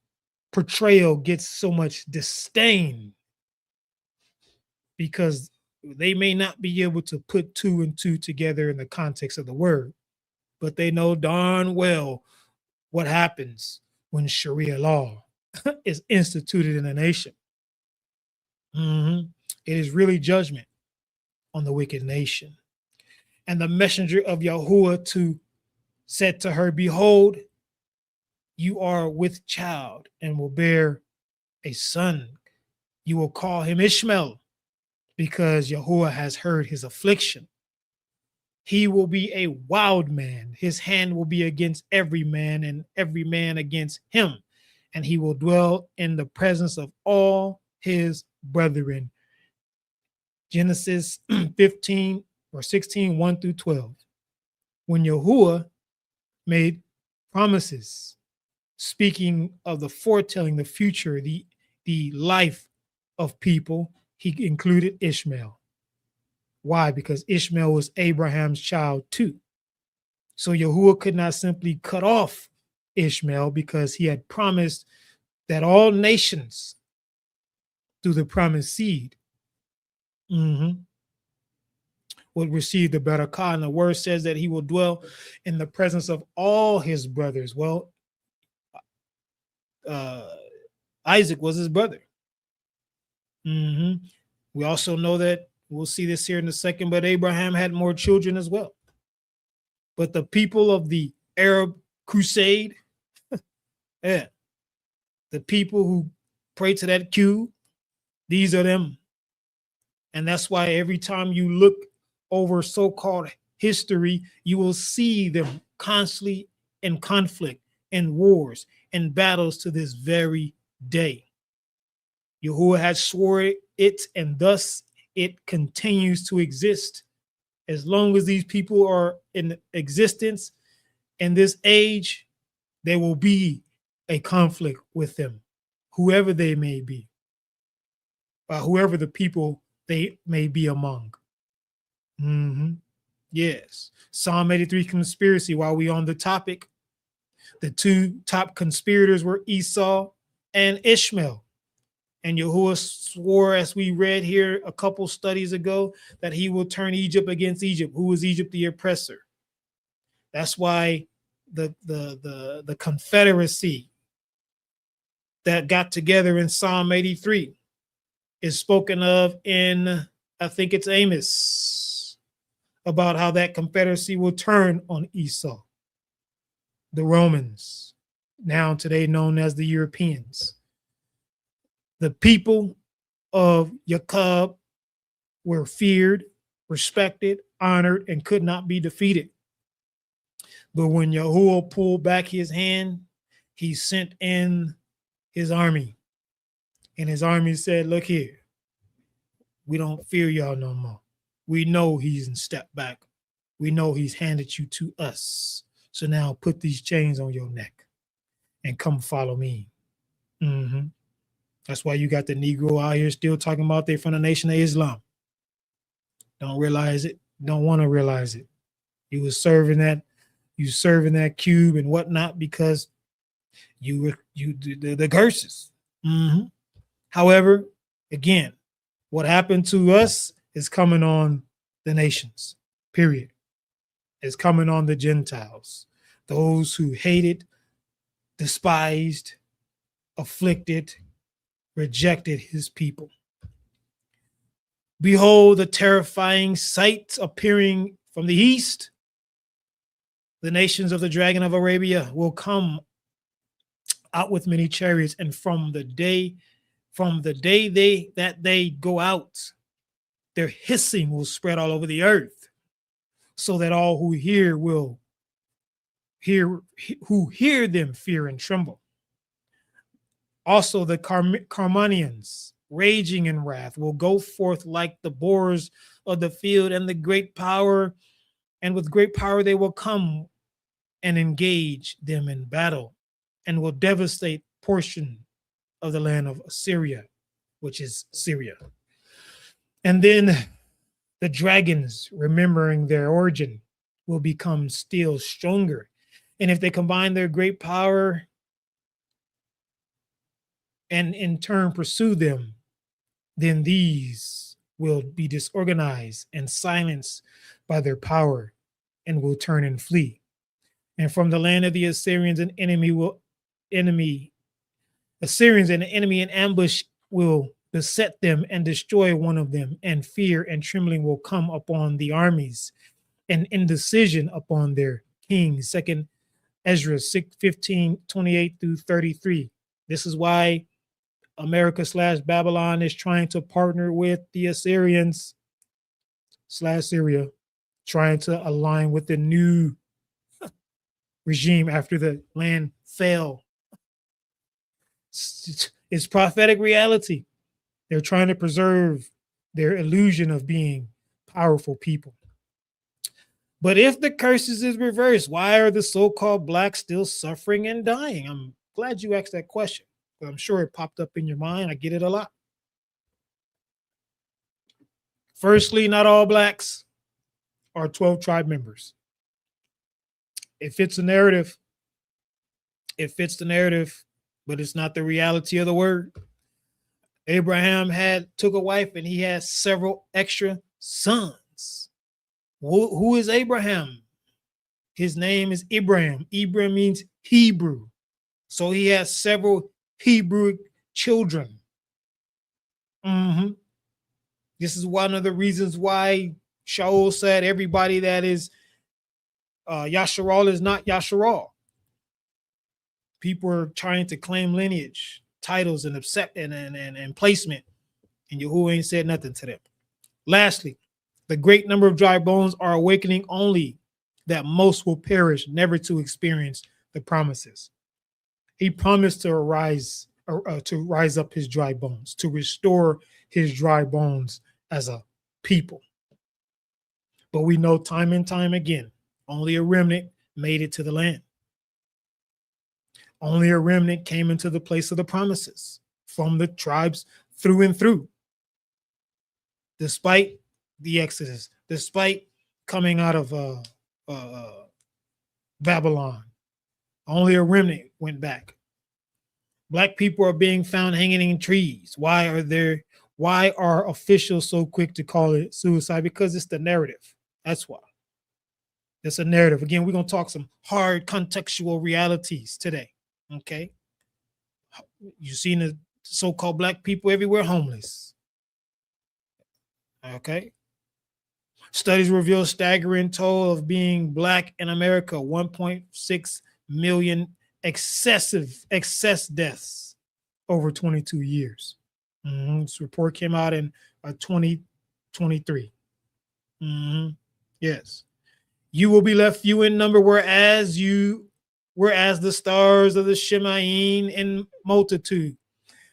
portrayal gets so much disdain because they may not be able to put two and two together in the context of the word, but they know darn well what happens when Sharia law is instituted in a nation. It is really judgment on the wicked nation. And the messenger of Yahuwah said to her, behold, you are with child and will bear a son. You will call him Ishmael, because Yahuwah has heard his affliction. He will be a wild man. His hand will be against every man, and every man against him. And he will dwell in the presence of all his brethren. Genesis 15 or 16, 1 through 12. When Yahuwah made promises, speaking of the foretelling, the future, the life of people, he included Ishmael. Why? Because Ishmael was Abraham's child too. So Yahuwah could not simply cut off Ishmael because he had promised that all nations through the promised seed would receive the barakah. And the word says that he will dwell in the presence of all his brothers. Well, Isaac was his brother. We also know that, we'll see this here in a second, but Abraham had more children as well. But the people of the Arab crusade, the people who pray to that Q, these are them. And that's why every time you look over so-called history, you will see them constantly in conflict, in wars, in battles to this very day. Yahuwah has swore it, and thus it continues to exist. As long as these people are in existence in this age, there will be a conflict with them, whoever they may be, whoever the people they may be among. Yes. Psalm 83 conspiracy. While we on the topic, the two top conspirators were Esau and Ishmael. And Yahuwah swore, as we read here a couple studies ago, that he will turn Egypt against Egypt. Who is Egypt? The oppressor. That's why the confederacy that got together in Psalm 83 is spoken of in, I think it's Amos, about how that confederacy will turn on Esau, the Romans, now today known as the Europeans. The people of Jacob were feared, respected, honored, and could not be defeated. But when Yahuwah pulled back his hand, he sent in his army. And his army said, look here, we don't fear y'all no more. We know he's in step back. We know he's handed you to us. So now put these chains on your neck and come follow me. That's why you got the Negro out here still talking about they're from the Nation of Islam. Don't realize it. Don't want to realize it. You was serving that cube and whatnot because you the curses. However, again, what happened to us is coming on the nations, period. It's coming on the Gentiles, those who hated, despised, afflicted, rejected his people. Behold, the terrifying sight appearing from the east. The nations of the dragon of Arabia will come out with many chariots, and from the day they go out, their hissing will spread all over the earth, so that all who hear them fear and tremble. Also, the Carmanians, raging in wrath, will go forth like the boars of the field, and with great power they will come and engage them in battle, and will devastate portion of the land of Assyria, which is Syria. And then the dragons, remembering their origin, will become still stronger. And if they combine their great power and in turn pursue them, then these will be disorganized and silenced by their power and will turn and flee. And from the land of the Assyrians, Assyrians and an enemy in ambush will beset them and destroy one of them, and fear and trembling will come upon the armies, and indecision upon their kings. Second Ezra 6:15-28 through 33. This is why America/Babylon is trying to partner with the Assyrians/Syria, trying to align with the new regime after the land fell. It's prophetic reality. They're trying to preserve their illusion of being powerful people. But if the curses is reversed, why are the so-called blacks still suffering and dying? I'm glad you asked that question, but I'm sure it popped up in your mind. I get it a lot. Firstly, not all blacks are 12 tribe members. It fits the narrative. It fits the narrative, but it's not the reality of the word. Abraham took a wife and he had several extra sons. Who is Abraham? His name is Ibrahim. Ibrahim means Hebrew. So he has several Hebrew children. This is one of the reasons why Shaul said everybody that is Yasharal is not Yasharal. People are trying to claim lineage, titles, and placement, and Yahuwah ain't said nothing to them. Lastly, the great number of dry bones are awakening only that most will perish, never to experience the promises. He promised to rise up his dry bones, to restore his dry bones as a people. But we know time and time again, only a remnant made it to the land. Only a remnant came into the place of the promises from the tribes through and through. Despite the Exodus, despite coming out of Babylon, only a remnant went back. Black people are being found hanging in trees. Why are officials so quick to call it suicide? Because it's the narrative. That's why. It's a narrative. Again, we're going to talk some hard contextual realities today. Okay. You've seen the so-called black people everywhere homeless. Okay. Studies reveal staggering toll of being black in America, 1.6 million excess deaths over 22 years. This report came out in 2023. Yes. You will be left few in number, whereas the stars of the Shemaim in multitude,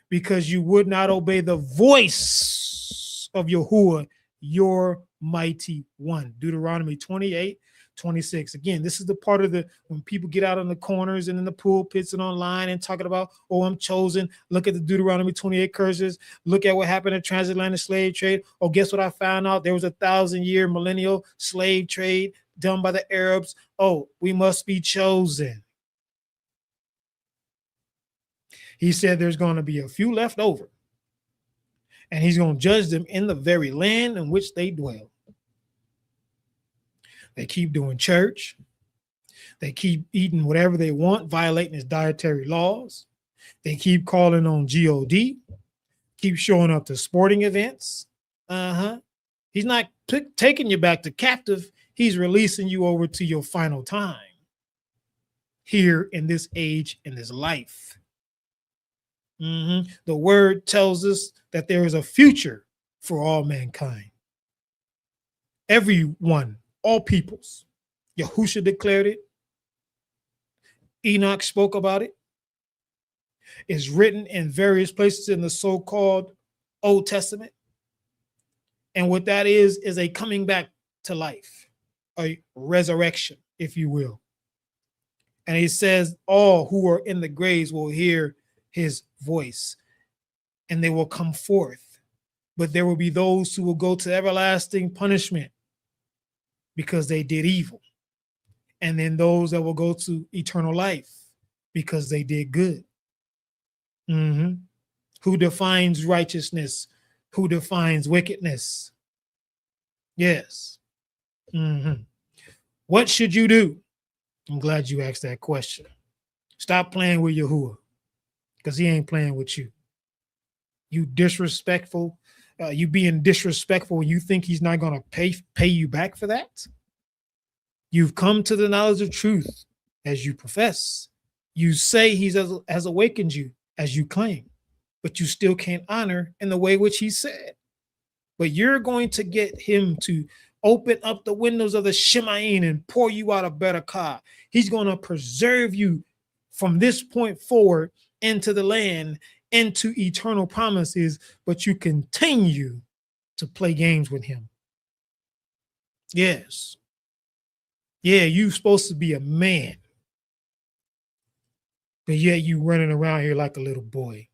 because you would not obey the voice of Yahuwah, your mighty one. Deuteronomy 28:26. Again, this is the part of when people get out on the corners and in the pulpits and online and talking about, oh, I'm chosen. Look at the Deuteronomy 28 curses. Look at what happened in transatlantic slave trade. Oh, guess what I found out? There was 1,000-year millennial slave trade done by the Arabs. Oh, we must be chosen. He said there's going to be a few left over, and he's going to judge them in the very land in which they dwell. They keep doing church. They keep eating whatever they want, violating his dietary laws. They keep calling on God, keep showing up to sporting events. He's not taking you back to captive. He's releasing you over to your final time here in this age, in this life. The word tells us that there is a future for all mankind. Everyone, all peoples. Yahusha declared it. Enoch spoke about it. It's written in various places in the so-called Old Testament. And what that is a coming back to life, a resurrection, if you will. And he says all who are in the graves will hear his voice and they will come forth. But there will be those who will go to everlasting punishment because they did evil. And then those that will go to eternal life because they did good. Who defines righteousness? Who defines wickedness? Yes. What should you do? I'm glad you asked that question. Stop playing with Yahuwah, because he ain't playing with you. You disrespectful. You being disrespectful when you think he's not going to pay you back for that? You've come to the knowledge of truth as you profess. You say he has awakened you as you claim, but you still can't honor in the way which he said. But you're going to get him to open up the windows of the Shemaim and pour you out a better car. He's going to preserve you from this point forward into the land, into eternal promises, but you continue to play games with him. Yes. Yeah, you're supposed to be a man, but yet you running around here like a little boy,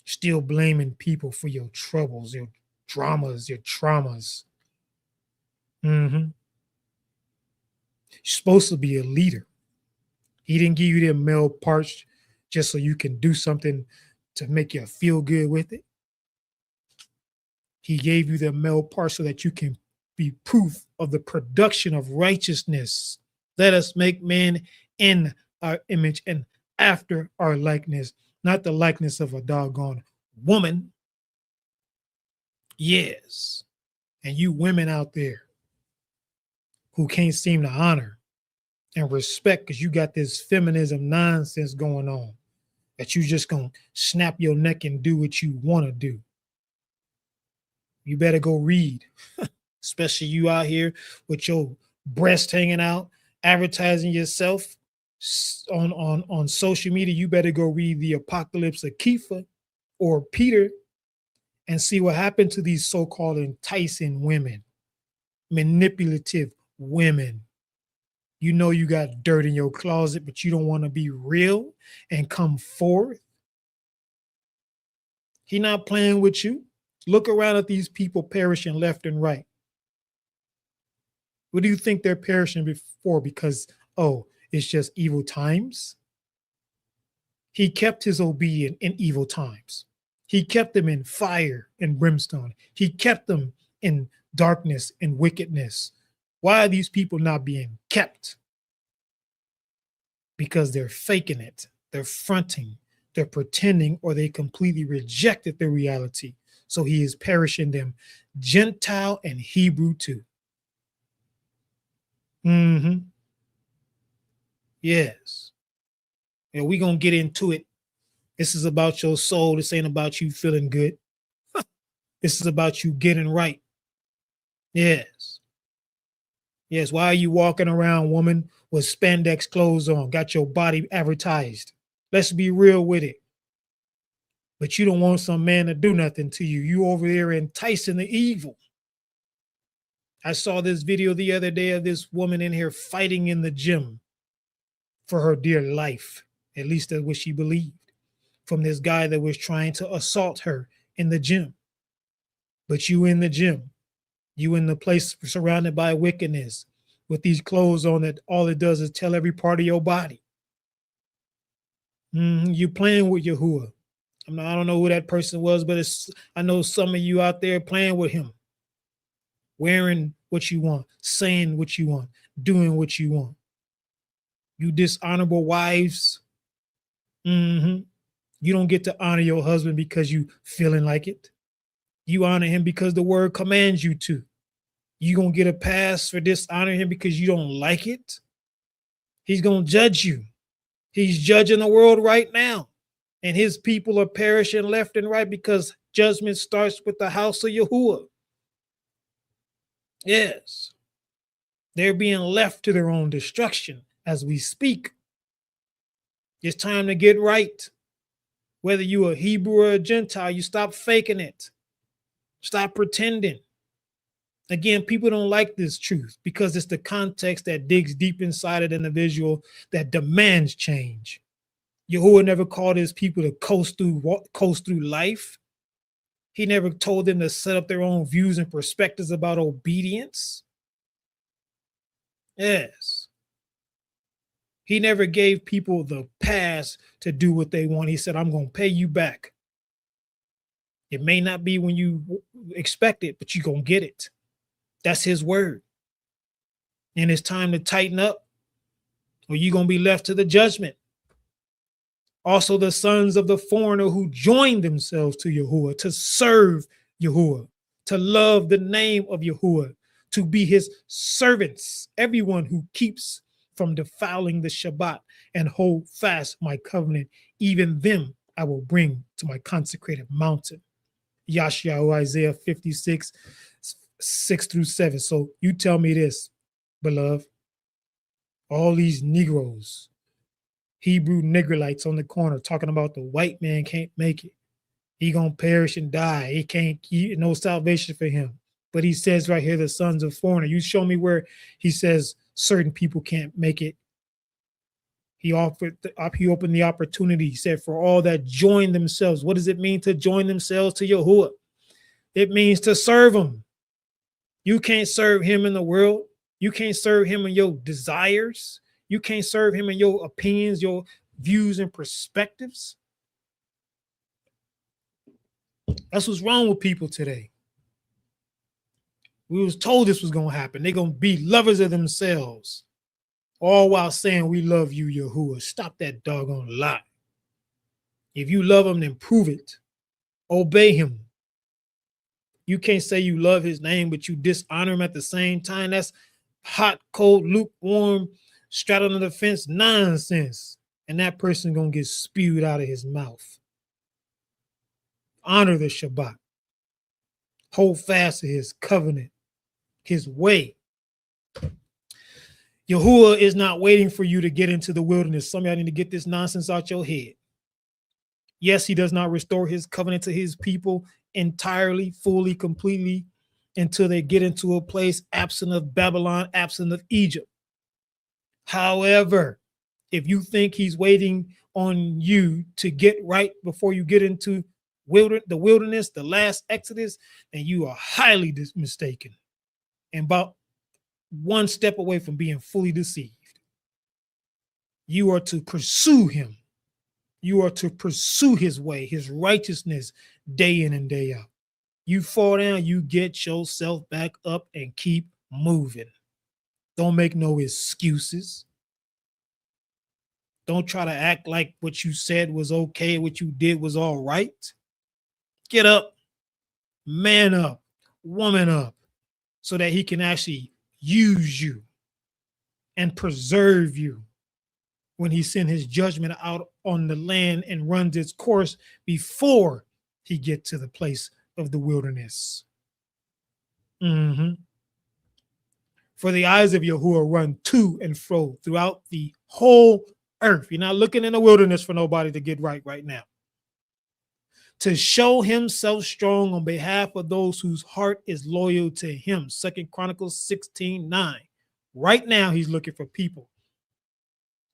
still blaming people for your troubles, your dramas, your traumas. You're supposed to be a leader. He didn't give you them male parts just so you can do something to make you feel good with it. He gave you the male parts so that you can be proof of the production of righteousness. Let us make man in our image and after our likeness, not the likeness of a doggone woman. Yes. And you women out there who can't seem to honor and respect because you got this feminism nonsense going on that you just gonna snap your neck and do what you want to do. You better go read, especially you out here with your breast hanging out, advertising yourself on social media. You better go read the Apocalypse of Kepha or Peter and see what happened to these so-called enticing women, manipulative women. You know you got dirt in your closet, but you don't want to be real and come forth. He not playing with you. Look around at these people perishing left and right. What do you think they're perishing before? Because, oh, it's just evil times? He kept his obedient in evil times. He kept them in fire and brimstone. He kept them in darkness and wickedness. Why are these people not being kept? Because they're faking it. They're fronting. They're pretending, or they completely rejected the reality. So he is perishing them, Gentile and Hebrew too. Yes. And we're going to get into it. This is about your soul. This ain't about you feeling good. This is about you getting right. Yes. Yes. Why are you walking around, woman, with spandex clothes on? Got your body advertised. Let's be real with it. But you don't want some man to do nothing to you. You over there enticing the evil. I saw this video the other day of this woman in here fighting in the gym for her dear life. At least that's what she believed. From this guy that was trying to assault her in the gym. But you in the gym. You in the place surrounded by wickedness with these clothes on that all it does is tell every part of your body. You playing with Yahuwah. I don't know who that person was, but I know some of you out there playing with him. Wearing what you want, saying what you want, doing what you want. You dishonorable wives. You don't get to honor your husband because you feeling like it. You honor him because the word commands you to. You gonna get a pass for dishonoring him because you don't like it? He's gonna judge you. He's judging the world right now. And his people are perishing left and right because judgment starts with the house of Yahuwah. Yes. They're being left to their own destruction as we speak. It's time to get right. Whether you a Hebrew or a Gentile, you stop faking it. Stop pretending. Again, people don't like this truth because it's the context that digs deep inside of the individual that demands change. Yahuwah never called his people to coast through life. He never told them to set up their own views and perspectives about obedience. Yes. He never gave people the pass to do what they want. He said, I'm going to pay you back. It may not be when you expect it, but you're going to get it. That's his word. And it's time to tighten up, or you're going to be left to the judgment. Also, the sons of the foreigner who joined themselves to Yahuwah, to serve Yahuwah, to love the name of Yahuwah, to be his servants, everyone who keeps from defiling the Shabbat and hold fast my covenant, even them I will bring to my consecrated mountain. Yashayahu, Isaiah 56, 6-7. So you tell me this, beloved. All these Negroes, Hebrew Negroites on the corner talking about the white man can't make it. He gonna perish and die. He can't, no salvation for him. But he says right here, the sons of foreigner. You show me where he says certain people can't make it. He opened the opportunity. He said, for all that join themselves. What does it mean to join themselves to Yahuwah? It means to serve him. You can't serve him in the world. You can't serve him in your desires. You can't serve him in your opinions, your views and perspectives. That's what's wrong with people today. We was told this was going to happen. They're going to be lovers of themselves, all while saying, we love you, Yahuwah. Stop that doggone lie. If you love him, then prove it. Obey him. You can't say you love his name, but you dishonor him at the same time. That's hot, cold, lukewarm, straddling the fence nonsense. And that person going to get spewed out of his mouth. Honor the Shabbat. Hold fast to his covenant, his way. Yahuwah is not waiting for you to get into the wilderness. Some of y'all need to get this nonsense out your head. Yes, he does not restore his covenant to his people entirely, fully, completely, until they get into a place absent of Babylon, absent of Egypt. However, if you think he's waiting on you to get right before you get into the wilderness, the last Exodus, then you are highly mistaken and about one step away from being fully deceived. You are to pursue him. You are to pursue his way, his righteousness, day in and day out. You fall down, you get yourself back up and keep moving. Don't make no excuses. Don't try to act like what you said was okay, what you did was all right. Get up, man up, woman up, so that he can actually use you and preserve you when he sent his judgment out on the land and runs its course before he gets to the place of the wilderness. For the eyes of Yahuwah run to and fro throughout the whole earth. You're not looking in the wilderness for nobody to get right now. To show himself strong on behalf of those whose heart is loyal to him. 2 Chronicles 16:9. Right now, he's looking for people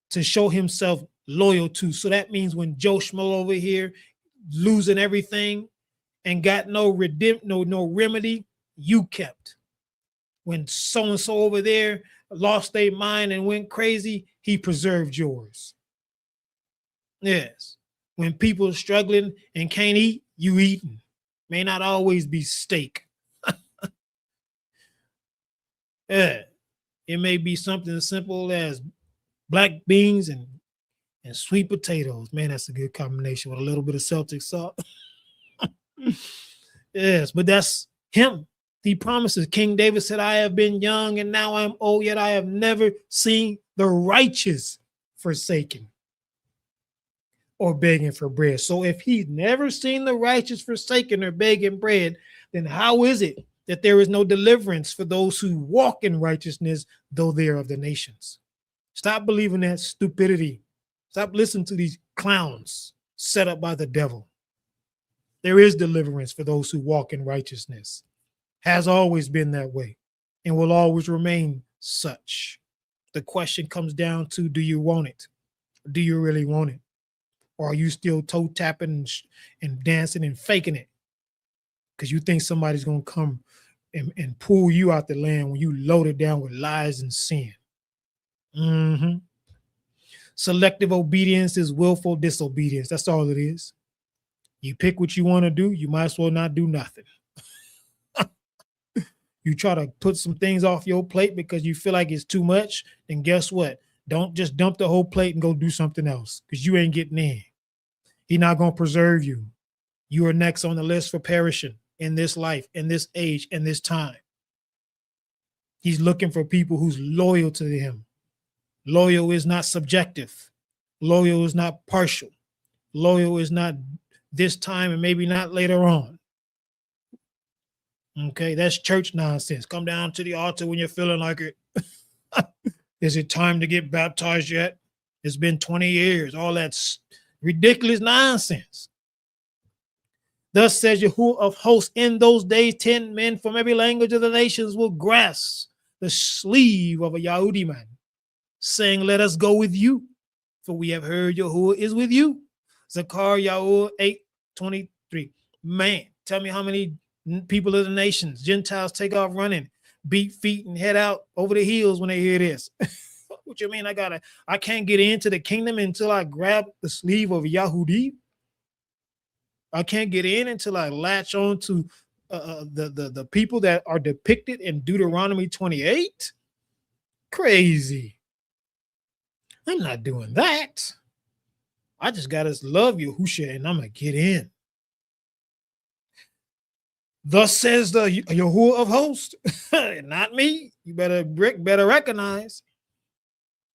to show himself loyal to. So that means when Joe Schmo over here losing everything and got no remedy, you kept. When so-and-so over there lost their mind and went crazy, he preserved yours. Yes. When people are struggling and can't eat, you eating. May not always be steak. Yeah. It may be something as simple as black beans and sweet potatoes. Man, that's a good combination with a little bit of Celtic salt. Yes, but that's him. He promises. King David said, I have been young and now I'm old, yet I have never seen the righteous forsaken or begging for bread. So if he's never seen the righteous forsaken or begging bread, then how is it that there is no deliverance for those who walk in righteousness, though they are of the nations? Stop believing that stupidity. Stop listening to these clowns set up by the devil. There is deliverance for those who walk in righteousness. Has always been that way and will always remain such. The question comes down to, do you want it? Do you really want it? Or are you still toe tapping and dancing and faking it? Because you think somebody's going to come and pull you out the land when you loaded down with lies and sin. Selective obedience is willful disobedience. That's all it is. You pick what you want to do, you might as well not do nothing. You try to put some things off your plate because you feel like it's too much, then guess what? Don't just dump the whole plate and go do something else because you ain't getting in. He's not going to preserve you. You are next on the list for perishing in this life, in this age, in this time. He's looking for people who's loyal to him. Loyal is not subjective. Loyal is not partial. Loyal is not this time and maybe not later on. Okay, that's church nonsense. Come down to the altar when you're feeling like it. Is it time to get baptized yet? It's been 20 years. All that's ridiculous nonsense. Thus says Yahuwah of hosts, in those days 10 men from every language of the nations will grasp the sleeve of a Yahudi man, saying, let us go with you, for we have heard Yahuwah is with you. Zechariah Yahuwah 8:23. Man, tell me how many people of the nations, Gentiles, take off running, beat feet and head out over the hills when they hear this. What you mean? I can't get into the kingdom until I grab the sleeve of Yahudi. I can't get in until I latch on to the people that are depicted in Deuteronomy 28. Crazy. I'm not doing that. I just got to love Yahushua and I'm going to get in. Thus says the Yahuwah of hosts, not me. You better recognize.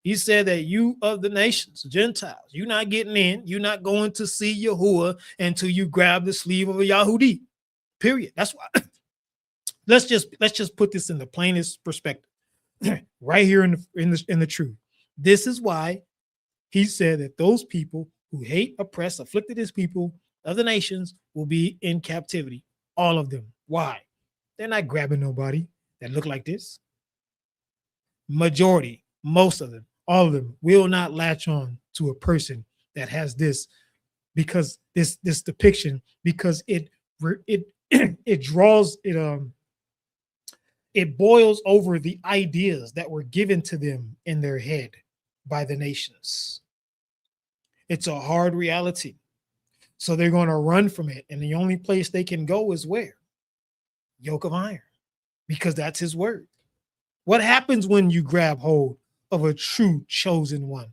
He said that you of the nations, Gentiles, you're not getting in. You're not going to see Yahuwah until you grab the sleeve of a Yahudi. Period. That's why. Let's just put this in the plainest perspective, right here in the truth. This is why he said that those people who hate, oppress, afflicted his people of the nations will be in captivity. All of them. Why? They're not grabbing nobody that look like this. Majority, most of them, all of them will not latch on to a person that has this, because this depiction, because it draws it boils over the ideas that were given to them in their head by the nations. It's a hard reality. So they're going to run from it. And the only place they can go is where? Yoke of iron, because that's his word. What happens when you grab hold of a true chosen one?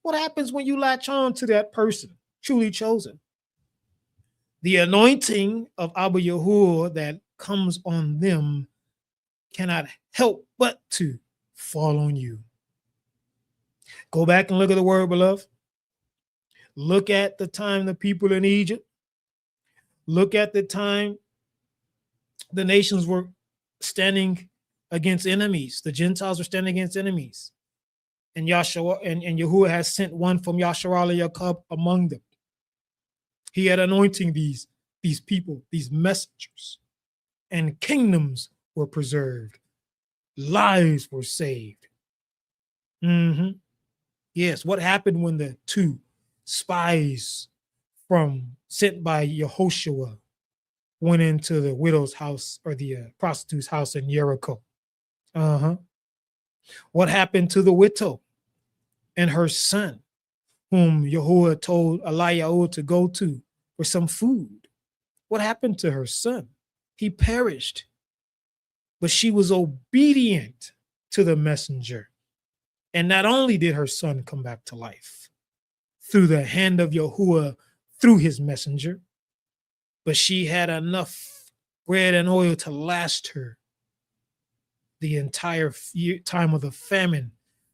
What happens when you latch on to that person, truly chosen? The anointing of Abba Yahuwah that comes on them cannot help but to fall on you. Go back and look at the word, beloved. Look at the time the people in Egypt. Look at the time the nations were standing against enemies. The Gentiles were standing against enemies. And Yahshua and Yahuwah has sent one from Yasharala Yaqub among them. He had anointing these people, these messengers, and kingdoms were preserved. Lives were saved. Yes, what happened when the two spies sent by Yehoshua went into the widow's house, or the prostitute's house in Jericho? What happened to the widow and her son, whom Yahuwah told Eliyahu to go to for some food? What happened to her son? He perished. But she was obedient to the messenger. And not only did her son come back to life through the hand of Yahuwah, through his messenger, but she had enough bread and oil to last her the entire time of the famine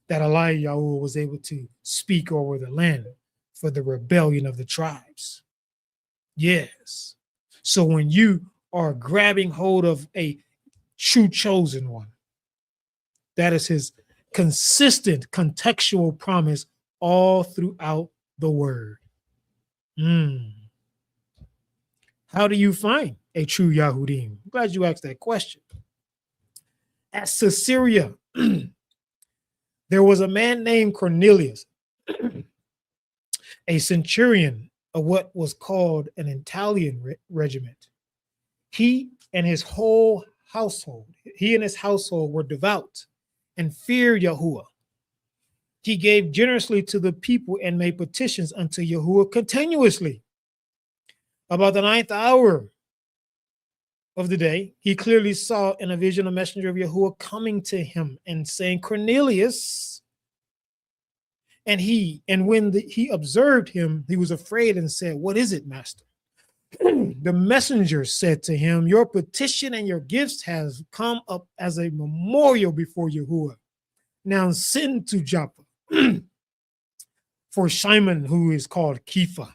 that Eliyahu was able to speak over the land for the rebellion of the tribes. Yes. So when you are grabbing hold of a true chosen one, that is his consistent contextual promise all throughout the word. How do you find a true Yahudim? I'm glad you asked that question. At Caesarea, there was a man named Cornelius, a centurion of what was called an Italian regiment. He and his household were devout and feared Yahuwah. He gave generously to the people and made petitions unto Yahuwah continuously. About the 9th hour of the day, he clearly saw in a vision a messenger of Yahuwah coming to him and saying, Cornelius. And when he observed him, he was afraid and said, what is it, master? The messenger said to him, your petition and your gifts has come up as a memorial before Yahuwah. Now send to Joppa for Shimon, who is called Kepha.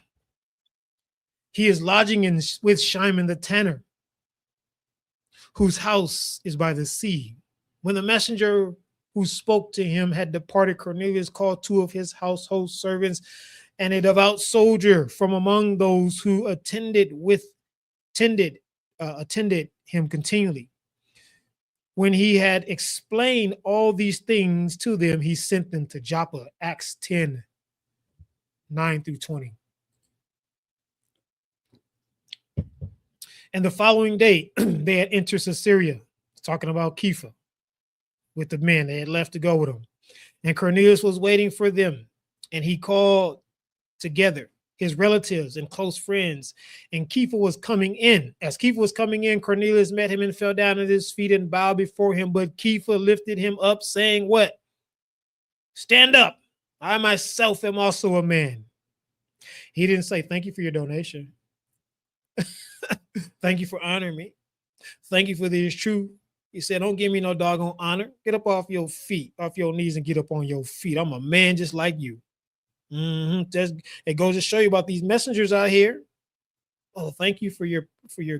He is lodging with Shimon the tanner, whose house is by the sea. When the messenger who spoke to him had departed, Cornelius called 2 of his household servants and a devout soldier from among those who attended him continually. When he had explained all these things to them, he sent them to Joppa. Acts 10, 9 through 20. And the following day, they had entered Caesarea, talking about Kepha, with the men. They had left to go with him. And Cornelius was waiting for them, and he called together his relatives and close friends. And Kepha was coming in. As Kepha was coming in, Cornelius met him and fell down at his feet and bowed before him. But Kepha lifted him up, saying, what? Stand up. I myself am also a man. He didn't say, thank you for your donation. Thank you for honoring me. Thank you for this truth. He said, don't give me no doggone honor. Get up off your feet, off your knees, and get up on your feet. I'm a man just like you. It goes to show you about these messengers out here. Oh, thank you for your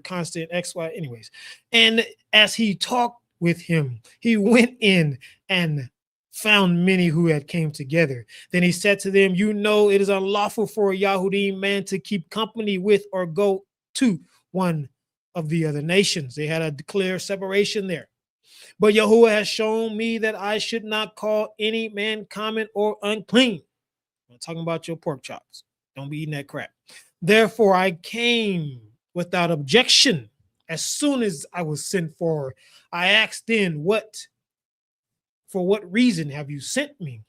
constant XY. Anyways, and as he talked with him, he went in and found many who had came together. Then he said to them, you know, it is unlawful for a Yahudim man to keep company with or go to one of the other nations. They had a clear separation there. But Yahuwah has shown me that I should not call any man common or unclean. I'm talking about your pork chops. Don't be eating that crap. Therefore, I came without objection. As soon as I was sent for, I asked then, for what reason have you sent me?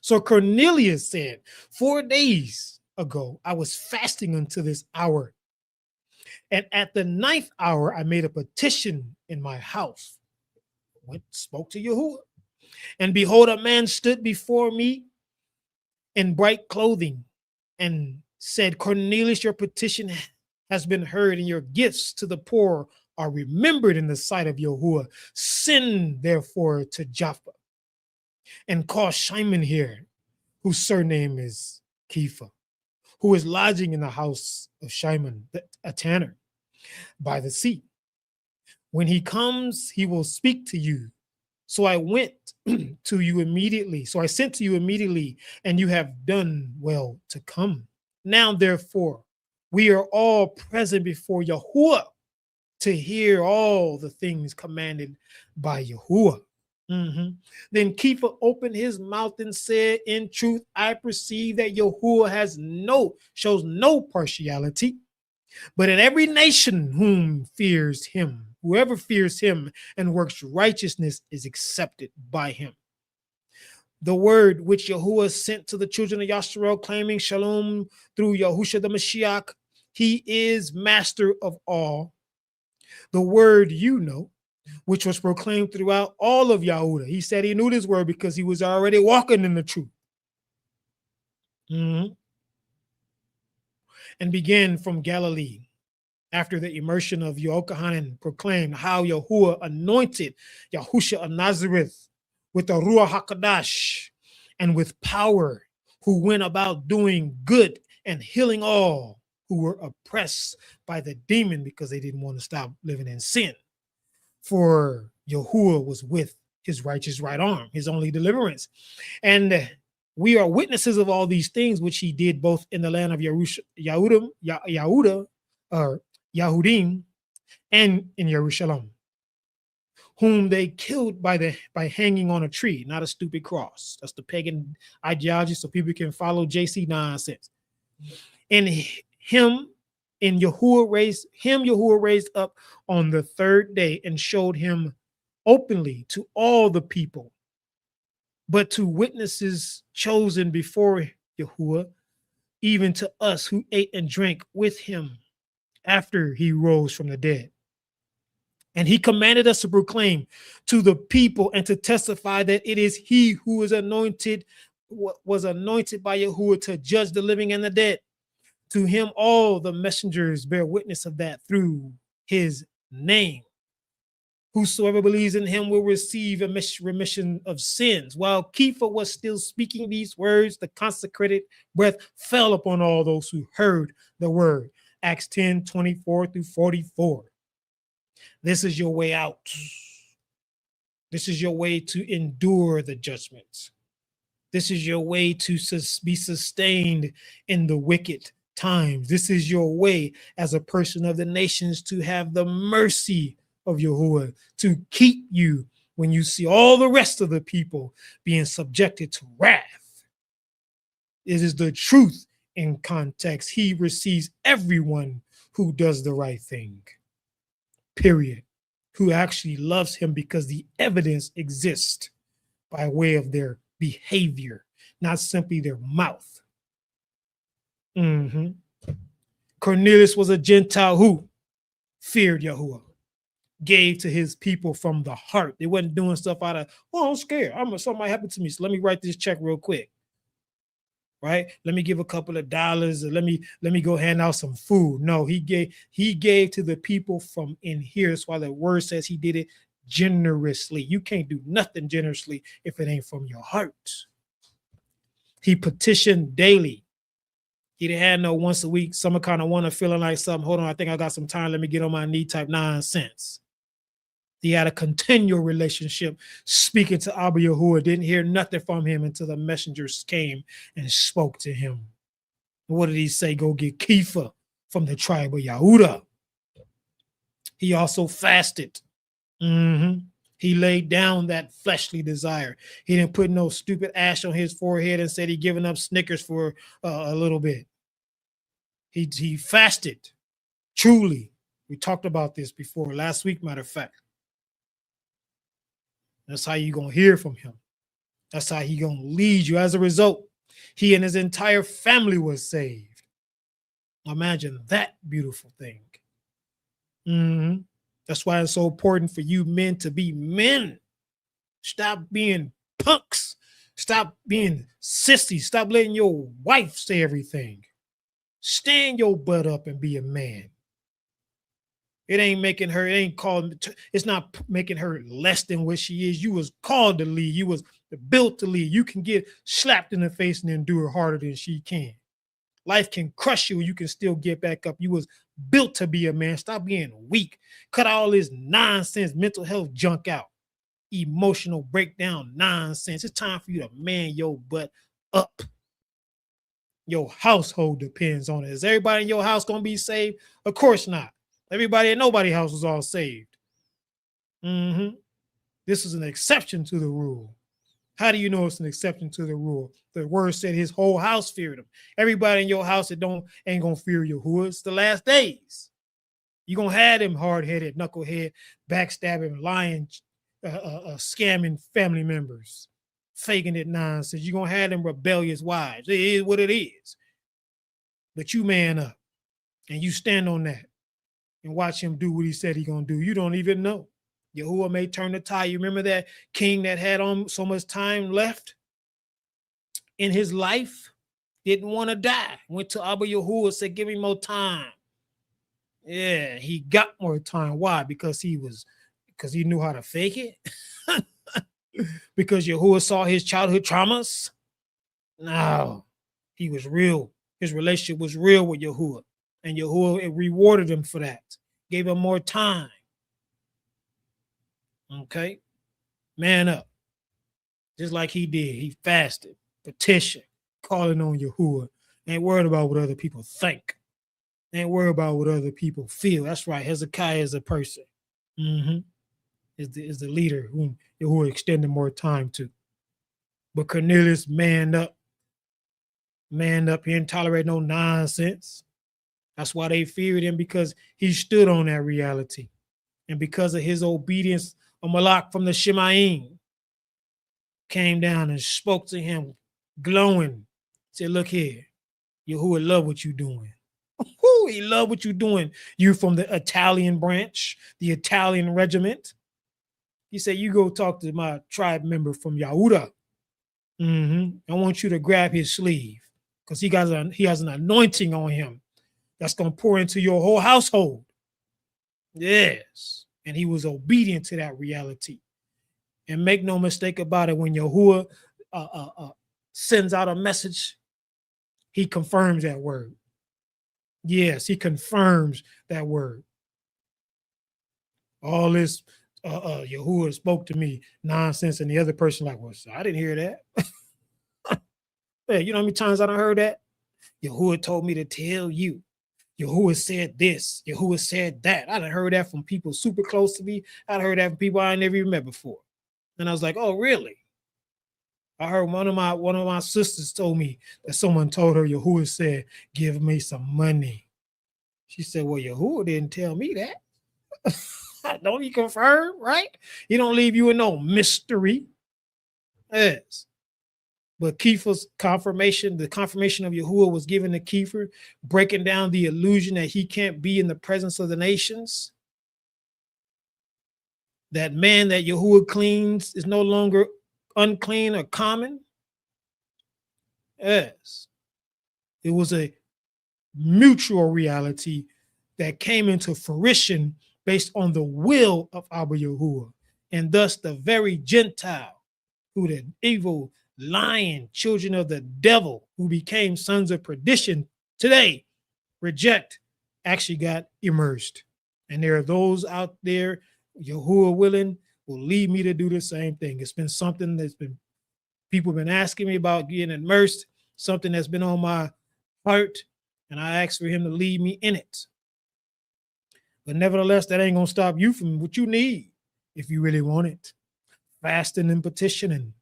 So Cornelius said, 4 days ago, I was fasting until this hour. And at the 9th hour, I made a petition in my house. Spoke to Yahuwah. And behold, a man stood before me in bright clothing and said, Cornelius, your petition has been heard, and your gifts to the poor are remembered in the sight of Yahuwah. Send therefore to Joppa and call Shimon here, whose surname is Kepha, who is lodging in the house of Shimon, a tanner, by the sea. When he comes, he will speak to you. So I went to you immediately. So I sent to you immediately, and you have done well to come. Now, therefore, we are all present before Yahuwah to hear all the things commanded by Yahuwah. Then Kepha opened his mouth and said, in truth, I perceive that Yahuwah shows no partiality, but in every nation whoever fears him and works righteousness is accepted by him. The word which Yahuwah sent to the children of Yasharel, claiming Shalum through Yahusha the Mashiach, he is master of all. The word which was proclaimed throughout all of Yahudah. He said he knew this word because he was already walking in the truth. And began from Galilee. After the immersion of Yochanan proclaimed how Yahuwah anointed Yahusha of Nazareth with the Ruach HaKadosh and with power, who went about doing good and healing all who were oppressed by the demon because they didn't want to stop living in sin. For Yahuwah was with his righteous right arm, his only deliverance. And we are witnesses of all these things which he did both in the land of Yahudim and in Jerusalem, whom they killed by hanging on a tree, not a stupid cross. That's the pagan ideology, so people can follow JC nonsense. And Yahuwah raised up on the 3rd day and showed him openly to all the people, but to witnesses chosen before Yahuwah, even to us who ate and drank with him after he rose from the dead. And he commanded us to proclaim to the people and to testify that it is he who was anointed by Yahuwah to judge the living and the dead. To him all the messengers bear witness of that through his name. Whosoever believes in him will receive a remission of sins. While Kepha was still speaking these words, the consecrated breath fell upon all those who heard the word. Acts 10:24-44. This is your way out. This is your way to endure the judgments. This is your way to be sustained in the wicked times. This is your way as a person of the nations to have the mercy of Yahuwah, to keep you when you see all the rest of the people being subjected to wrath. It is the truth in context. He receives everyone who does the right thing, period, who actually loves him because the evidence exists by way of their behavior, not simply their mouth. Cornelius was a Gentile who feared Yahuwah, gave to his people from the heart. They wasn't doing stuff out of, oh, I'm scared. Something might happen to me, so let me write this check real quick. Right? Let me give a couple of dollars, or let me go hand out some food. No, he gave to the people from in here. That's why the word says he did it generously. You can't do nothing generously if it ain't from your heart. He petitioned daily. He didn't have no once a week, some kind of one feeling like something. Hold on, I think I got some time. Let me get on my knee type nonsense. He had a continual relationship speaking to Abba Yahuwah, didn't hear nothing from him until the messengers came and spoke to him. What did he say? Go get Kepha from the tribe of Yehudah. He also fasted. He laid down that fleshly desire. He didn't put no stupid ash on his forehead and said he giving up Snickers for a little bit. He fasted, truly. We talked about this before last week, matter of fact. That's how you're going to hear from him. That's how he's going to lead you. As a result, he and his entire family was saved. Imagine that beautiful thing. That's why it's so important for you men to be men. Stop being punks. Stop being sissies. Stop letting your wife say everything. Stand your butt up and be a man. It ain't making her, it's not making her less than what she is. You was called to lead. You was built to lead. You can get slapped in the face and endure harder than she can. Life can crush you. You can still get back up. You was built to be a man. Stop being weak. Cut all this nonsense, mental health junk out. Emotional breakdown nonsense. It's time for you to man your butt up. Your household depends on it. Is everybody in your house going to be saved? Of course not. Everybody in nobody's house was all saved. This is an exception to the rule. How do you know it's an exception to the rule? The word said his whole house feared him. Everybody in your house that ain't gonna fear Yahuwah. It's the last days. You're gonna have them hard-headed, knucklehead, backstabbing, lying, scamming family members, faking it nonsense. You're gonna have them rebellious wives. It is what it is. But you man up and you stand on that and watch him do what he said he's gonna do. You don't even know. Yahuwah may turn the tide. You remember that king that had so much time left in his life? Didn't want to die. Went to Abba Yahuwah, said, give me more time. Yeah, he got more time. Why? Because he knew how to fake it? Because Yahuwah saw his childhood traumas? No, he was real. His relationship was real with Yahuwah. And Yahuwah rewarded him for that. Gave him more time. Okay, man up. Just like he did. He fasted, petitioned, calling on Yahuwah. Ain't worried about what other people think. Ain't worried about what other people feel. That's right. Hezekiah is a person. Is the leader whom Yahuwah extended more time to. But Cornelius manned up. Manned up. He didn't tolerate no nonsense. That's why they feared him, because he stood on that reality. And because of his obedience, a malak from the Shemaim came down and spoke to him, glowing, said, look here, Yahuwah love what you doing. Woo, he love what you doing. You from the Italian branch, the Italian regiment. He said, you go talk to my tribe member from Yahuda. I want you to grab his sleeve because he has an anointing on him that's going to pour into your whole household. Yes. And he was obedient to that reality. And make no mistake about it, when Yahuwah sends out a message, he confirms that word. Yes, he confirms that word. All this Yahuwah spoke to me nonsense, and the other person like, well, I didn't hear that. Yeah, you know how many times I done heard that? Yahuwah told me to tell you. Yahuwah said this. Yahuwah said that. I done heard that from people super close to me. I done heard that from people I never even met before. And I was like, oh, really? I heard one of my sisters told me that someone told her Yahuwah said, give me some money. She said, well, Yahuwah didn't tell me that. Don't he confirm, right? He don't leave you in no mystery. Yes. But Kepha's confirmation, the confirmation of Yahuwah was given to Kepha, breaking down the illusion that he can't be in the presence of the nations. That man that Yahuwah cleans is no longer unclean or common. Yes. It was a mutual reality that came into fruition based on the will of Abba Yahuwah. And thus the very Gentile, who the evil lion, children of the devil, who became sons of perdition today, reject, actually got immersed. And there are those out there, Yahuwah willing, will lead me to do the same thing. It's been something that's been, people have been asking me about getting immersed, something that's been on my heart, and I asked for him to lead me in it. But nevertheless, that ain't gonna stop you from what you need if you really want it. Fasting and petitioning,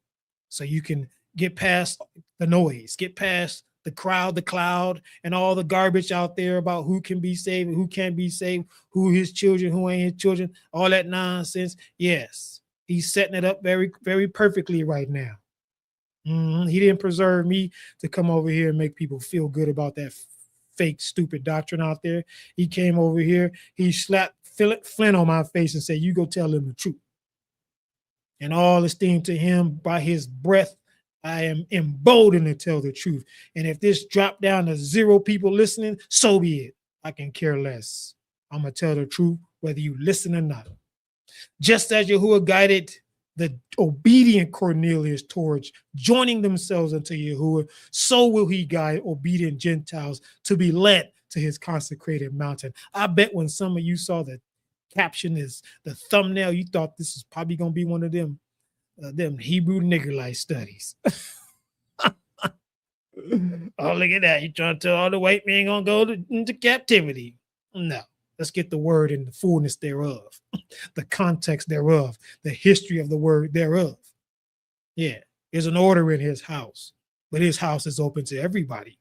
so you can get past the noise, get past the crowd, the cloud, and all the garbage out there about who can be saved and who can't be saved, who his children, who ain't his children, all that nonsense. Yes, he's setting it up very, very perfectly right now. He didn't preserve me to come over here and make people feel good about that fake, stupid doctrine out there. He came over here, he slapped Flint on my face and said, you go tell them the truth. And all esteem to him, by his breath, I am emboldened to tell the truth. And if this dropped down to 0 people listening, so be it. I can care less. I'm going to tell the truth, whether you listen or not. Just as Yahuwah guided the obedient Cornelius towards joining themselves unto Yahuwah, so will he guide obedient Gentiles to be led to his consecrated mountain. I bet when some of you saw the caption, is the thumbnail, you thought this is probably going to be one of them Hebrew Niggerite studies. Oh, look at that. You trying to tell all the white men going to go into captivity. No. Let's get the word in the fullness thereof, the context thereof, the history of the word thereof. Yeah, there's an order in his house, but his house is open to everybody,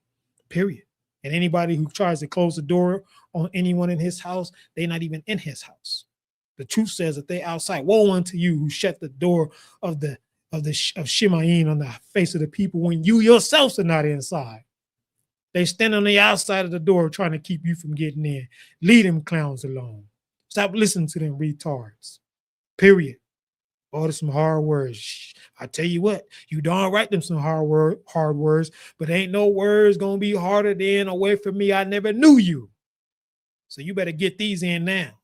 period. And anybody who tries to close the door on anyone in his house, they're not even in his house. The truth says that they outside. Woe unto you who shut the door of Shemaim on the face of the people when you yourselves are not inside. They stand on the outside of the door trying to keep you from getting in. Leave them clowns alone. Stop listening to them retards. Period. Oh, there's some hard words. I tell you what, you don't write them some hard words, but ain't no words gonna be harder than away from me. I never knew you. So you better get these in now,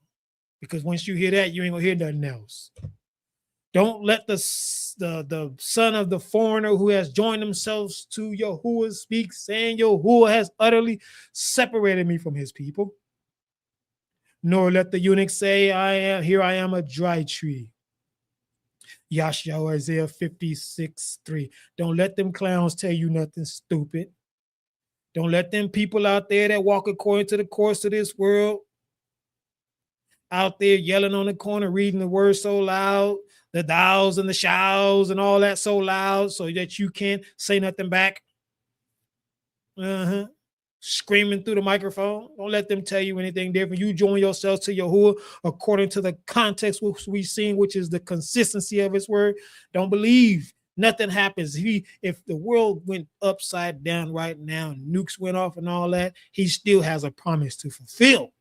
because once you hear that, you ain't gonna hear nothing else. Don't let the son of the foreigner who has joined themselves to Yahuwah speak, saying Yahuwah has utterly separated me from his people. Nor let the eunuch say, I am a dry tree. Yashaw, Isaiah 56:3. Don't let them clowns tell you nothing stupid. Don't let them people out there that walk according to the course of this world out there yelling on the corner, reading the word so loud, the thous and the shows and all that so loud so that you can't say nothing back. Screaming through the microphone. Don't let them tell you anything different. You join yourself to Yahuwah according to the context which we've seen, which is the consistency of his word. Don't believe Nothing happens. If the world went upside down right now, nukes went off and all that, he still has a promise to fulfill.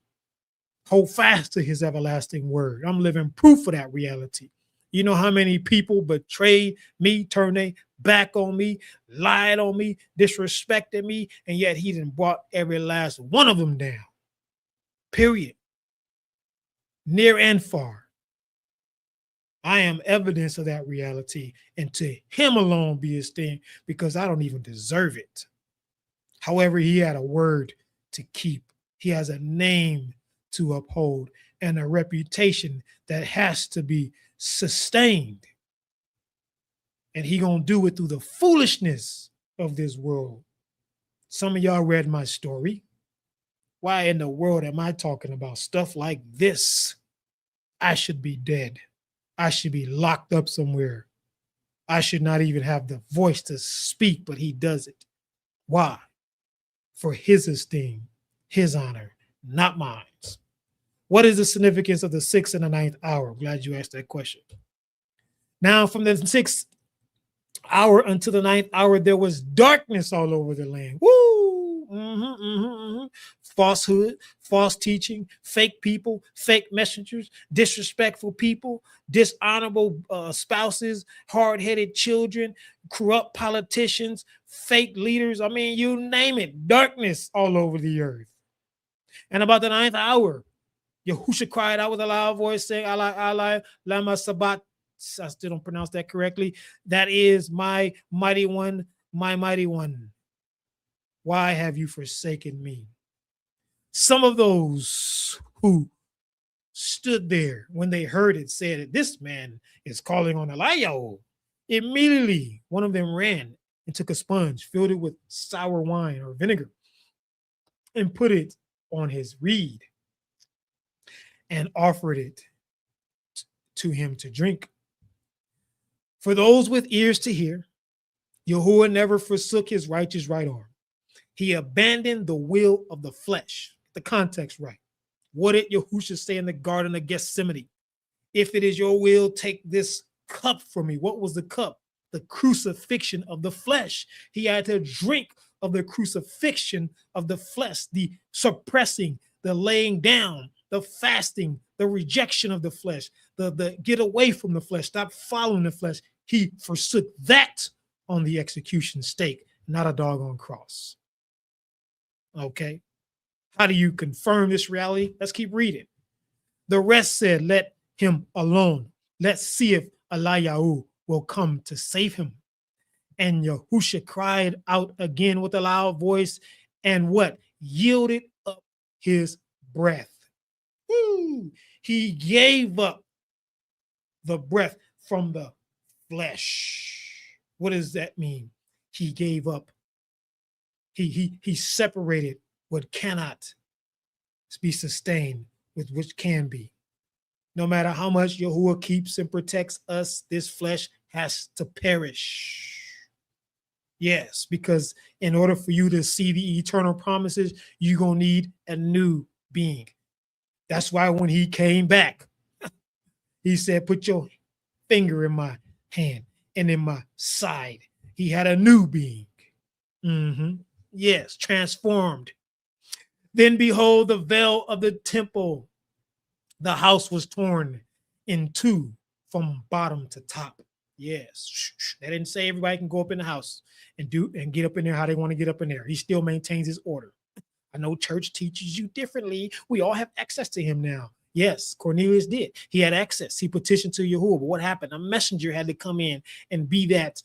Hold fast to his everlasting word. I'm living proof of that reality. You know how many people betrayed me, turned their back on me, lied on me, disrespected me, and yet he done brought every last one of them down. Period. Near and far. I am evidence of that reality, and to him alone be his thing, because I don't even deserve it. However, he had a word to keep. He has a name to uphold and a reputation that has to be sustained. And he gonna do it through the foolishness of this world. Some of y'all read my story. Why in the world am I talking about stuff like this? I should be dead. I should be locked up somewhere. I should not even have the voice to speak, but he does it. Why? For his esteem, his honor, not mine. What is the significance of the 6th and the 9th hour? I'm glad you asked that question. Now, from the 6th hour until the 9th hour, there was darkness all over the land. Woo! Falsehood, false teaching, fake people, fake messengers, disrespectful people, dishonorable spouses, hard-headed children, corrupt politicians, fake leaders. I mean, you name it. Darkness all over the earth. And about the 9th hour, Yahusha cried out with a loud voice, saying, Allah, Allah, lama sabat. I still don't pronounce that correctly. That is my mighty one, my mighty one. Why have you forsaken me? Some of those who stood there when they heard it said, this man is calling on Eliyahu. Immediately, one of them ran and took a sponge, filled it with sour wine or vinegar, and put it on his reed and offered it to him to drink. For those with ears to hear, Yahuwah never forsook his righteous right arm. He abandoned the will of the flesh. The context right. What did Yahusha say in the Garden of Gethsemane? If it is your will, take this cup from me. What was the cup? The crucifixion of the flesh. He had to drink of the crucifixion of the flesh, the suppressing, the laying down, the fasting, the rejection of the flesh, the get away from the flesh, stop following the flesh. He forsook that on the execution stake, not a doggone cross. Okay. How do you confirm this reality? Let's keep reading. The rest said, let him alone. Let's see if Eliyahu will come to save him. And Yahusha cried out again with a loud voice and what? Yielded up his breath. Woo! He gave up the breath from the flesh. What does that mean? He gave up. He separated what cannot be sustained with which can be. No matter how much Yahuwah keeps and protects us, this flesh has to perish. Yes, because in order for you to see the eternal promises, you're going to need a new being. That's why when he came back, he said, put your finger in my hand and in my side. He had a new being. Yes, transformed. Then behold, the veil of the temple, the house was torn in two from bottom to top. Yes, they didn't say everybody can go up in the house and get up in there how they want to get up in there. He still maintains his order. I know church teaches you differently. We all have access to him now. Yes, Cornelius did. He had access. He petitioned to Yahuwah. But what happened? A messenger had to come in and be that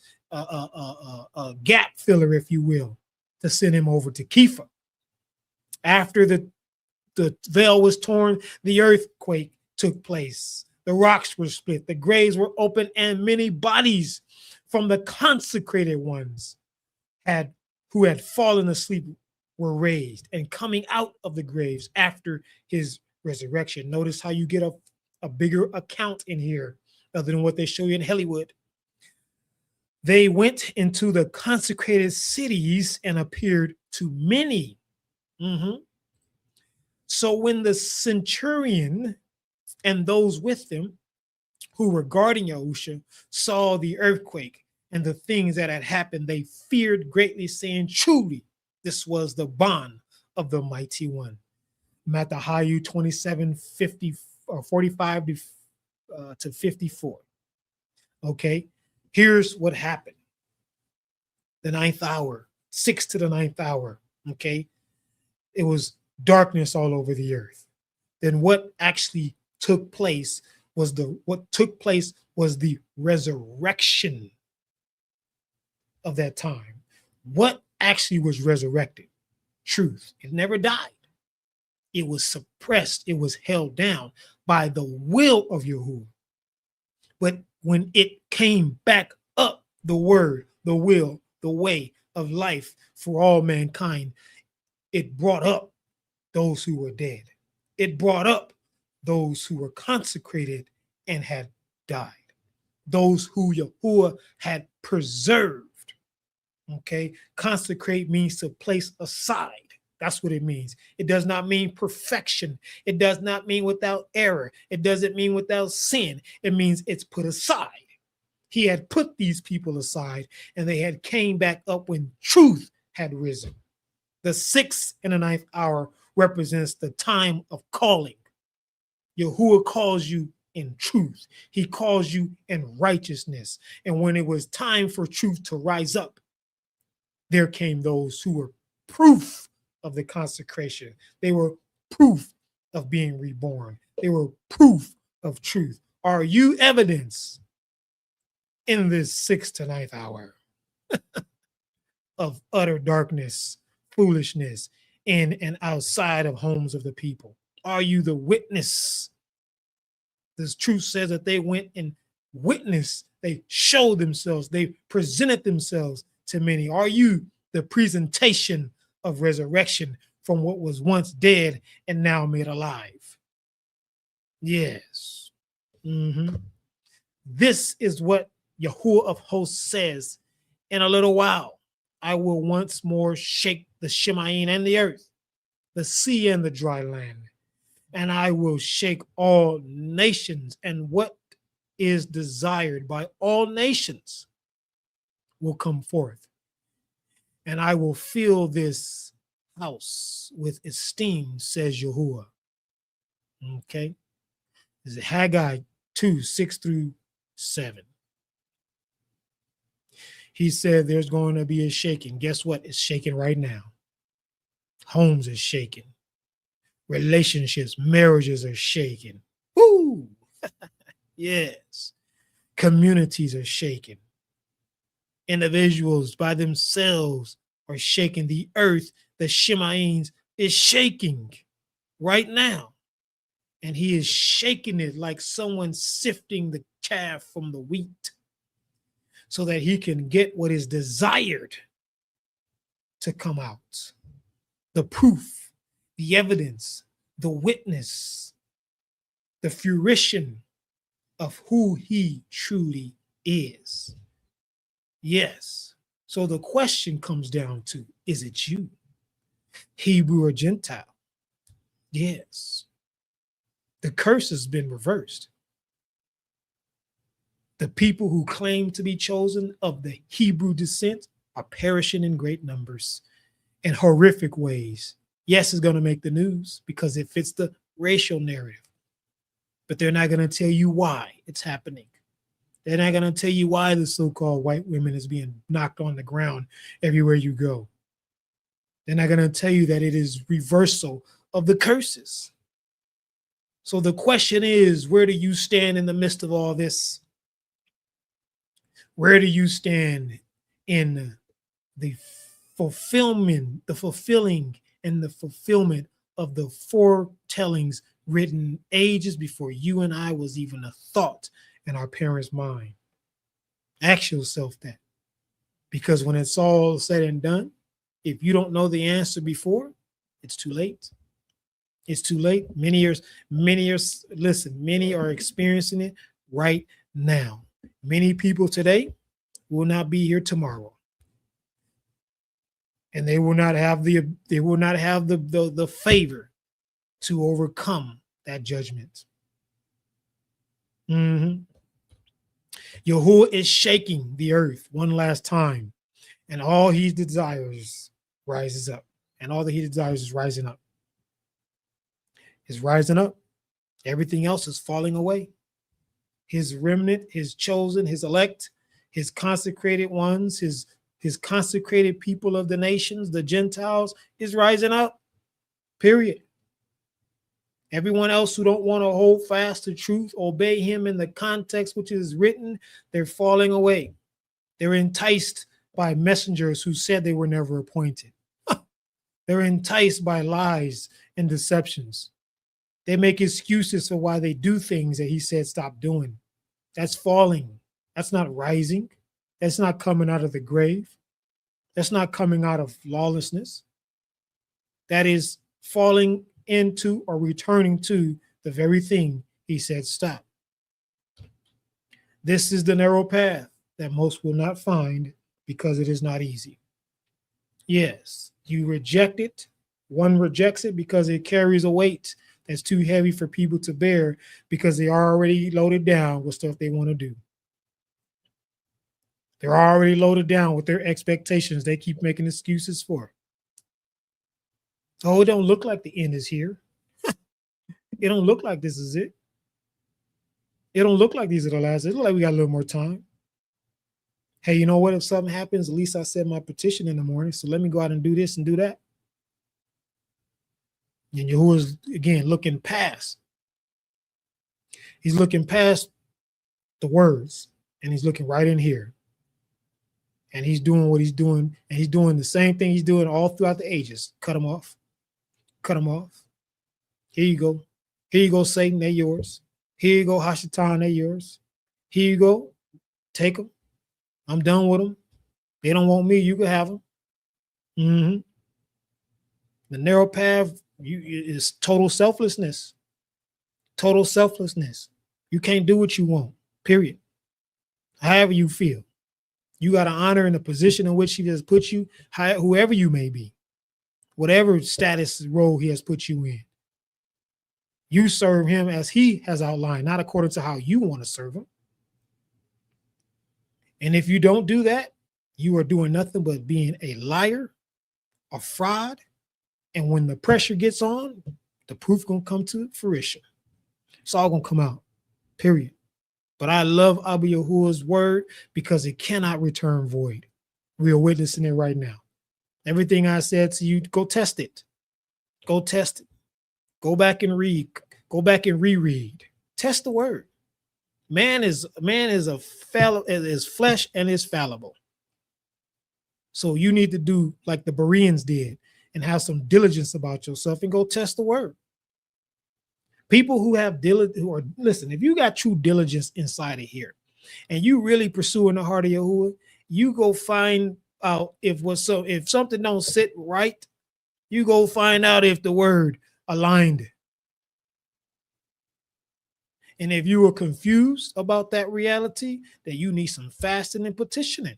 gap filler, if you will, to send him over to Kepha. After the veil was torn, the earthquake took place. The rocks were split. The graves were open, and many bodies from the consecrated ones who had fallen asleep were raised and coming out of the graves after his resurrection. Notice how you get a bigger account in here other than what they show you in Hollywood. They went into the consecrated cities and appeared to many. So when the centurion and those with them who were guarding Yahusha saw the earthquake and the things that had happened, they feared greatly, saying, truly, this was the bond of the mighty one. Matthew 27:50 or 45 to 54. Okay, here's what happened. The ninth hour, 6 to the ninth hour. Okay, it was darkness all over the earth. Then what actually took place was the resurrection of that time. What actually was resurrected? Truth. It never died. It was suppressed. It was held down by the will of Yahuwah. But when it came back up, the word, the will, the way of life for all mankind, it brought up those who were dead. It brought up those who were consecrated and had died. Those who Yahuwah had preserved. Okay, consecrate means to place aside. That's what it means. It does not mean perfection. It does not mean without error. It doesn't mean without sin. It means it's put aside. He had put these people aside, and they had came back up when truth had risen. The 6th and the 9th hour represents the time of calling. Yahuwah calls you in truth. He calls you in righteousness. And when it was time for truth to rise up, there came those who were proof of the consecration. They were proof of being reborn. They were proof of truth. Are you evidence in this 6th to 9th hour of utter darkness, foolishness, in and outside of homes of the people? Are you the witness? This truth says that they went and witnessed, they showed themselves, they presented themselves to many. Are you the presentation of resurrection from what was once dead and now made alive? Yes. This is what Yahuwah of hosts says. In a little while, I will once more shake the Shemaim and the earth, the sea and the dry land, and I will shake all nations, and what is desired by all nations will come forth. And I will fill this house with esteem, says Yahuwah. Okay. This is Haggai 2:6-7. He said there's going to be a shaking. Guess what? It's shaking right now. Homes are shaking. Relationships, marriages are shaking. Woo! Yes. Communities are shaking. Individuals by themselves are shaking. The earth, the Shemaim, is shaking right now. And he is shaking it like someone sifting the chaff from the wheat so that he can get what is desired to come out. The proof, the evidence, the witness, the fruition of who he truly is. Yes. So the question comes down to, is it you, Hebrew or Gentile? Yes. The curse has been reversed. The people who claim to be chosen of the Hebrew descent are perishing in great numbers in horrific ways. Yes, it's going to make the news because it fits the racial narrative, but they're not going to tell you why it's happening. They're not going to tell you why the so-called white women is being knocked on the ground everywhere you go. They're not going to tell you that it is reversal of the curses. So the question is, where do you stand in the midst of all this? Where do you stand in the fulfilling and the fulfillment of the foretellings written ages before you and I was even a thought in our parents' mind? Ask yourself that. Because when it's all said and done, if you don't know the answer before, it's too late. It's too late. Many are experiencing it right now. Many people today will not be here tomorrow. And they will not have the favor to overcome that judgment. Yahuwah is shaking the earth one last time, and all he desires rises up. And all that he desires is rising up. Is rising up. Everything else is falling away. His remnant, his chosen, his elect, his consecrated ones, his consecrated people of the nations, the Gentiles, is rising up. Period. Everyone else who don't want to hold fast to truth, obey him in the context which is written, they're falling away. They're enticed by messengers who said they were never appointed. They're enticed by lies and deceptions. They make excuses for why they do things that he said stop doing. That's falling. That's not rising. That's not coming out of the grave. That's not coming out of lawlessness. That is falling into or returning to the very thing he said stop. This is the narrow path that most will not find because it is not easy. Yes, you reject it. One rejects it because it carries a weight that's too heavy for people to bear because they are already loaded down with stuff they want to do. They're already loaded down with their expectations they keep making excuses for. Oh, it don't look like the end is here. It don't look like this is it. It don't look like these are the last. It look like we got a little more time. Hey, you know what? If something happens, at least I said my petition in the morning. So let me go out and do this and do that. And Yahuwah's, again, looking past. He's looking past the words, and he's looking right in here. And he's doing what he's doing, and he's doing the same thing he's doing all throughout the ages. Cut them off. Cut them off. Here you go. Here you go, Satan, they're yours. Here you go, Hashatan, they're yours. Here you go. Take them. I'm done with them. They don't want me. You can have them. The narrow path is total selflessness. Total selflessness. You can't do what you want, period. However you feel. You got to honor in the position in which he has put you, whoever you may be, whatever status role he has put you in. You serve him as he has outlined, not according to how you want to serve him. And if you don't do that, you are doing nothing but being a liar, a fraud. And when the pressure gets on, the proof going to come to fruition. It's all going to come out, period. But I love Abba Yahuwah's word because it cannot return void. We are witnessing it right now. Everything I said to you, go test it. Go test it. Go back and read. Go back and reread. Test the word. Man is flesh and is fallible. So you need to do like the Bereans did and have some diligence about yourself and go test the word. People who have listen, if you got true diligence inside of here and you really pursuing the heart of Yahuwah, you go find out if something don't sit right, you go find out if the word aligned. And if you were confused about that reality, then you need some fasting and petitioning.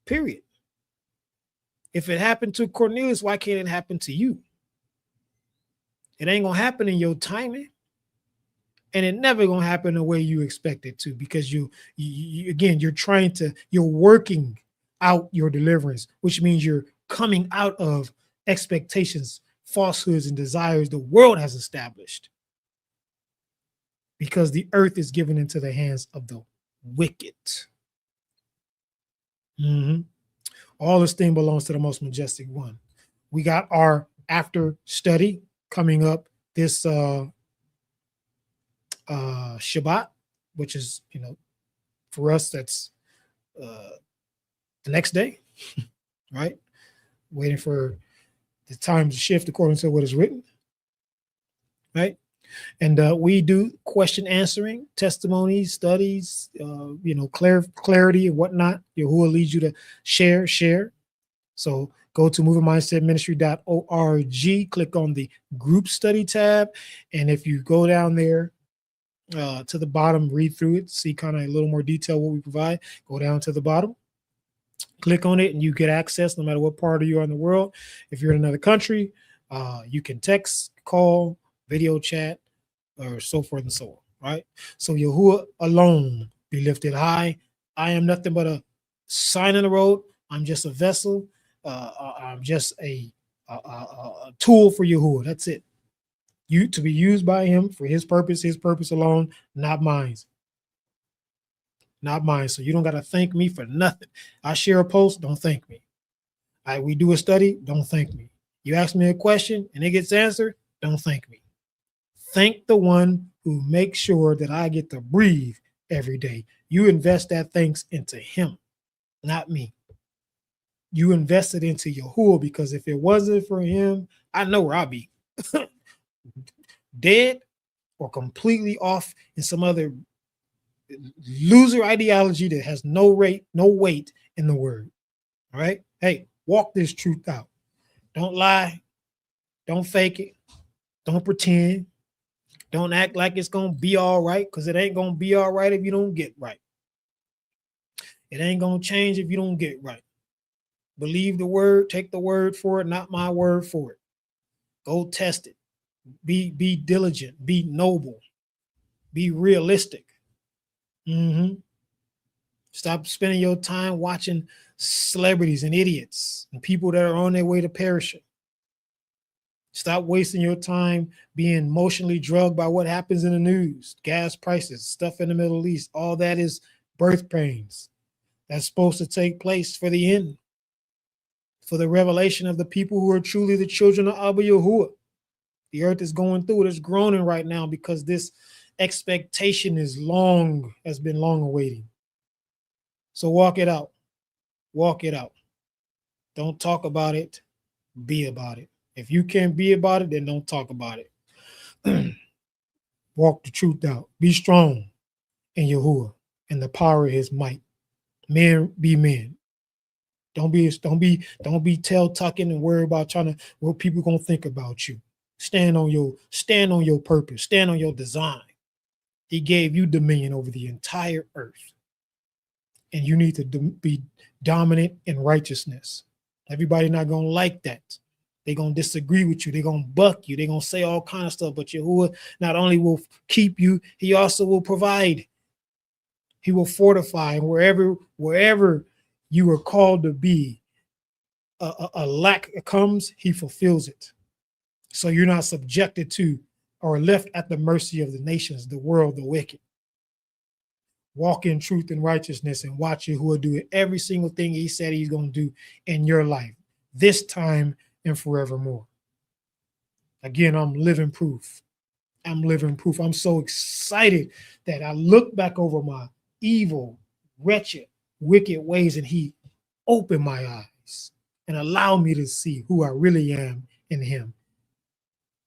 Period. If it happened to Cornelius, why can't it happen to you? It ain't going to happen in your timing. And it never going to happen the way you expect it to, because you again, you're working out your deliverance, which means you're coming out of expectations, falsehoods, and desires the world has established. Because the earth is given into the hands of the wicked. All this thing belongs to the most majestic one. We got our after study coming up this Shabbat, which is, for us, that's the next day, right? Waiting for the time to shift according to what is written, right? And we do question answering, testimonies, studies, clarity and whatnot. Yahuwah leads you to share. So go to movingmindsetministry.org, click on the group study tab. And if you go down there to the bottom, read through it, see kind of a little more detail what we provide, go down to the bottom, click on it, and you get access no matter what part you are in the world. If you're in another country, you can text, call, video chat, or so forth and so on. right? So Yahuwah alone be lifted high. I am nothing but a sign in the road. I'm just a vessel. I'm just a tool for Yahuwah. That's it. You to be used by him for his purpose alone, not mine. Not mine. So you don't got to thank me for nothing. I share a post, don't thank me. We do a study, don't thank me. You ask me a question and it gets answered, don't thank me. Thank the one who makes sure that I get to breathe every day. You invest that thanks into him, not me. You invested into Yahuwah, because if it wasn't for him, I know where I'd be. Dead or completely off in some other loser ideology that has no weight in the word. All right. Hey, walk this truth out. Don't lie. Don't fake it. Don't pretend. Don't act like it's going to be all right, because it ain't going to be all right if you don't get right. It ain't going to change if you don't get right. Believe the word, take the word for it, not my word for it. Go test it. Be diligent, be noble, be realistic. Stop spending your time watching celebrities and idiots and people that are on their way to perishing. Stop wasting your time being emotionally drugged by what happens in the news, gas prices, stuff in the Middle East. All that is birth pains. That's supposed to take place for the end, for the revelation of the people who are truly the children of Abba Yahuwah. The earth is going through it. It's groaning right now because this expectation has been long awaiting. So walk it out. Walk it out. Don't talk about it. Be about it. If you can't be about it, then don't talk about it. Walk the truth out. Be strong in Yahuwah and the power of his might. Men be men. Don't be tail tucking and worry about what people gonna think about you. Stand on your purpose. Stand on your design. He gave you dominion over the entire earth. And you need to be dominant in righteousness. Everybody not going to like that. They're going to disagree with you. They're going to buck you. They're going to say all kind of stuff. But Yahuwah not only will keep you, he also will provide. He will fortify. And wherever you are called to be, a lack comes, he fulfills it. So you're not subjected to or left at the mercy of the nations, the world, the wicked. Walk in truth and righteousness and watch Yahuwah do every single thing he said he's going to do in your life, this time and forevermore. Again, I'm living proof. I'm living proof. I'm so excited that I look back over my evil, wretched, wicked ways, and he opened my eyes and allowed me to see who I really am in him.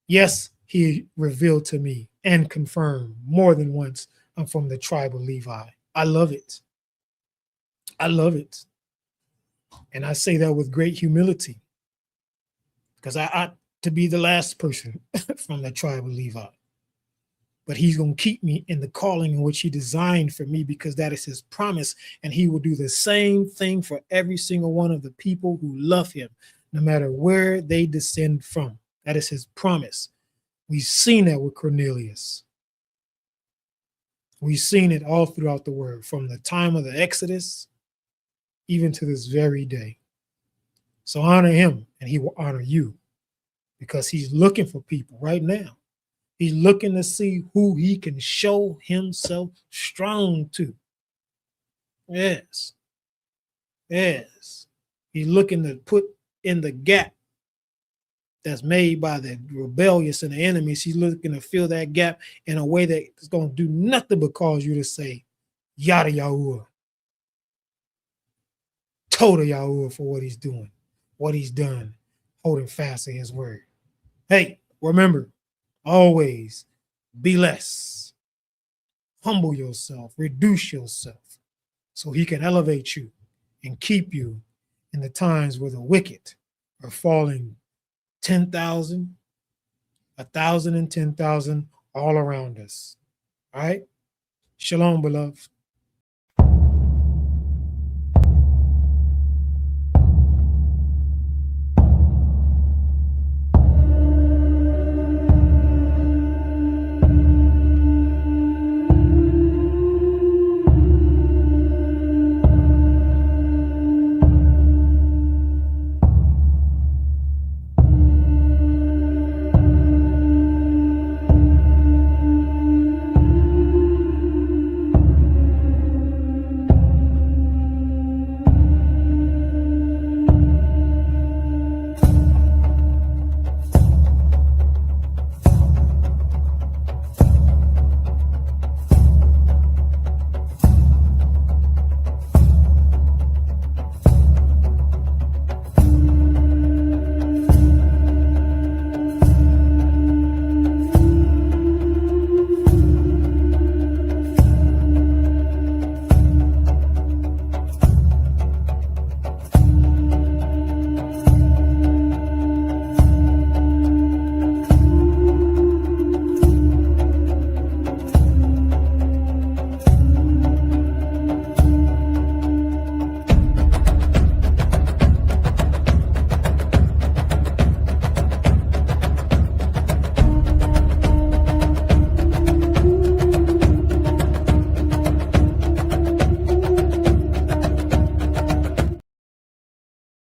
Yes, he revealed to me and confirmed more than once I'm from the tribe of Levi. I love it. I love it. And I say that with great humility, because I ought to be the last person from the tribe of Levi. But he's going to keep me in the calling in which he designed for me, because that is his promise. And he will do the same thing for every single one of the people who love him, no matter where they descend from. That is his promise. We've seen that with Cornelius. We've seen it all throughout the word, from the time of the Exodus, even to this very day. So honor him, and he will honor you, because he's looking for people right now. He's looking to see who he can show himself strong to. Yes. Yes. He's looking to put in the gap that's made by the rebellious and the enemies. He's looking to fill that gap in a way that's going to do nothing but cause you to say, Yada Yahuwah. Total Yahuwah for what he's doing, what he's done, holding fast to his word. Hey, remember, always be less. Humble yourself, reduce yourself, so he can elevate you and keep you in the times where the wicked are falling 10,000, 1,000 and 10,000 all around us. All right? Shalom, beloved.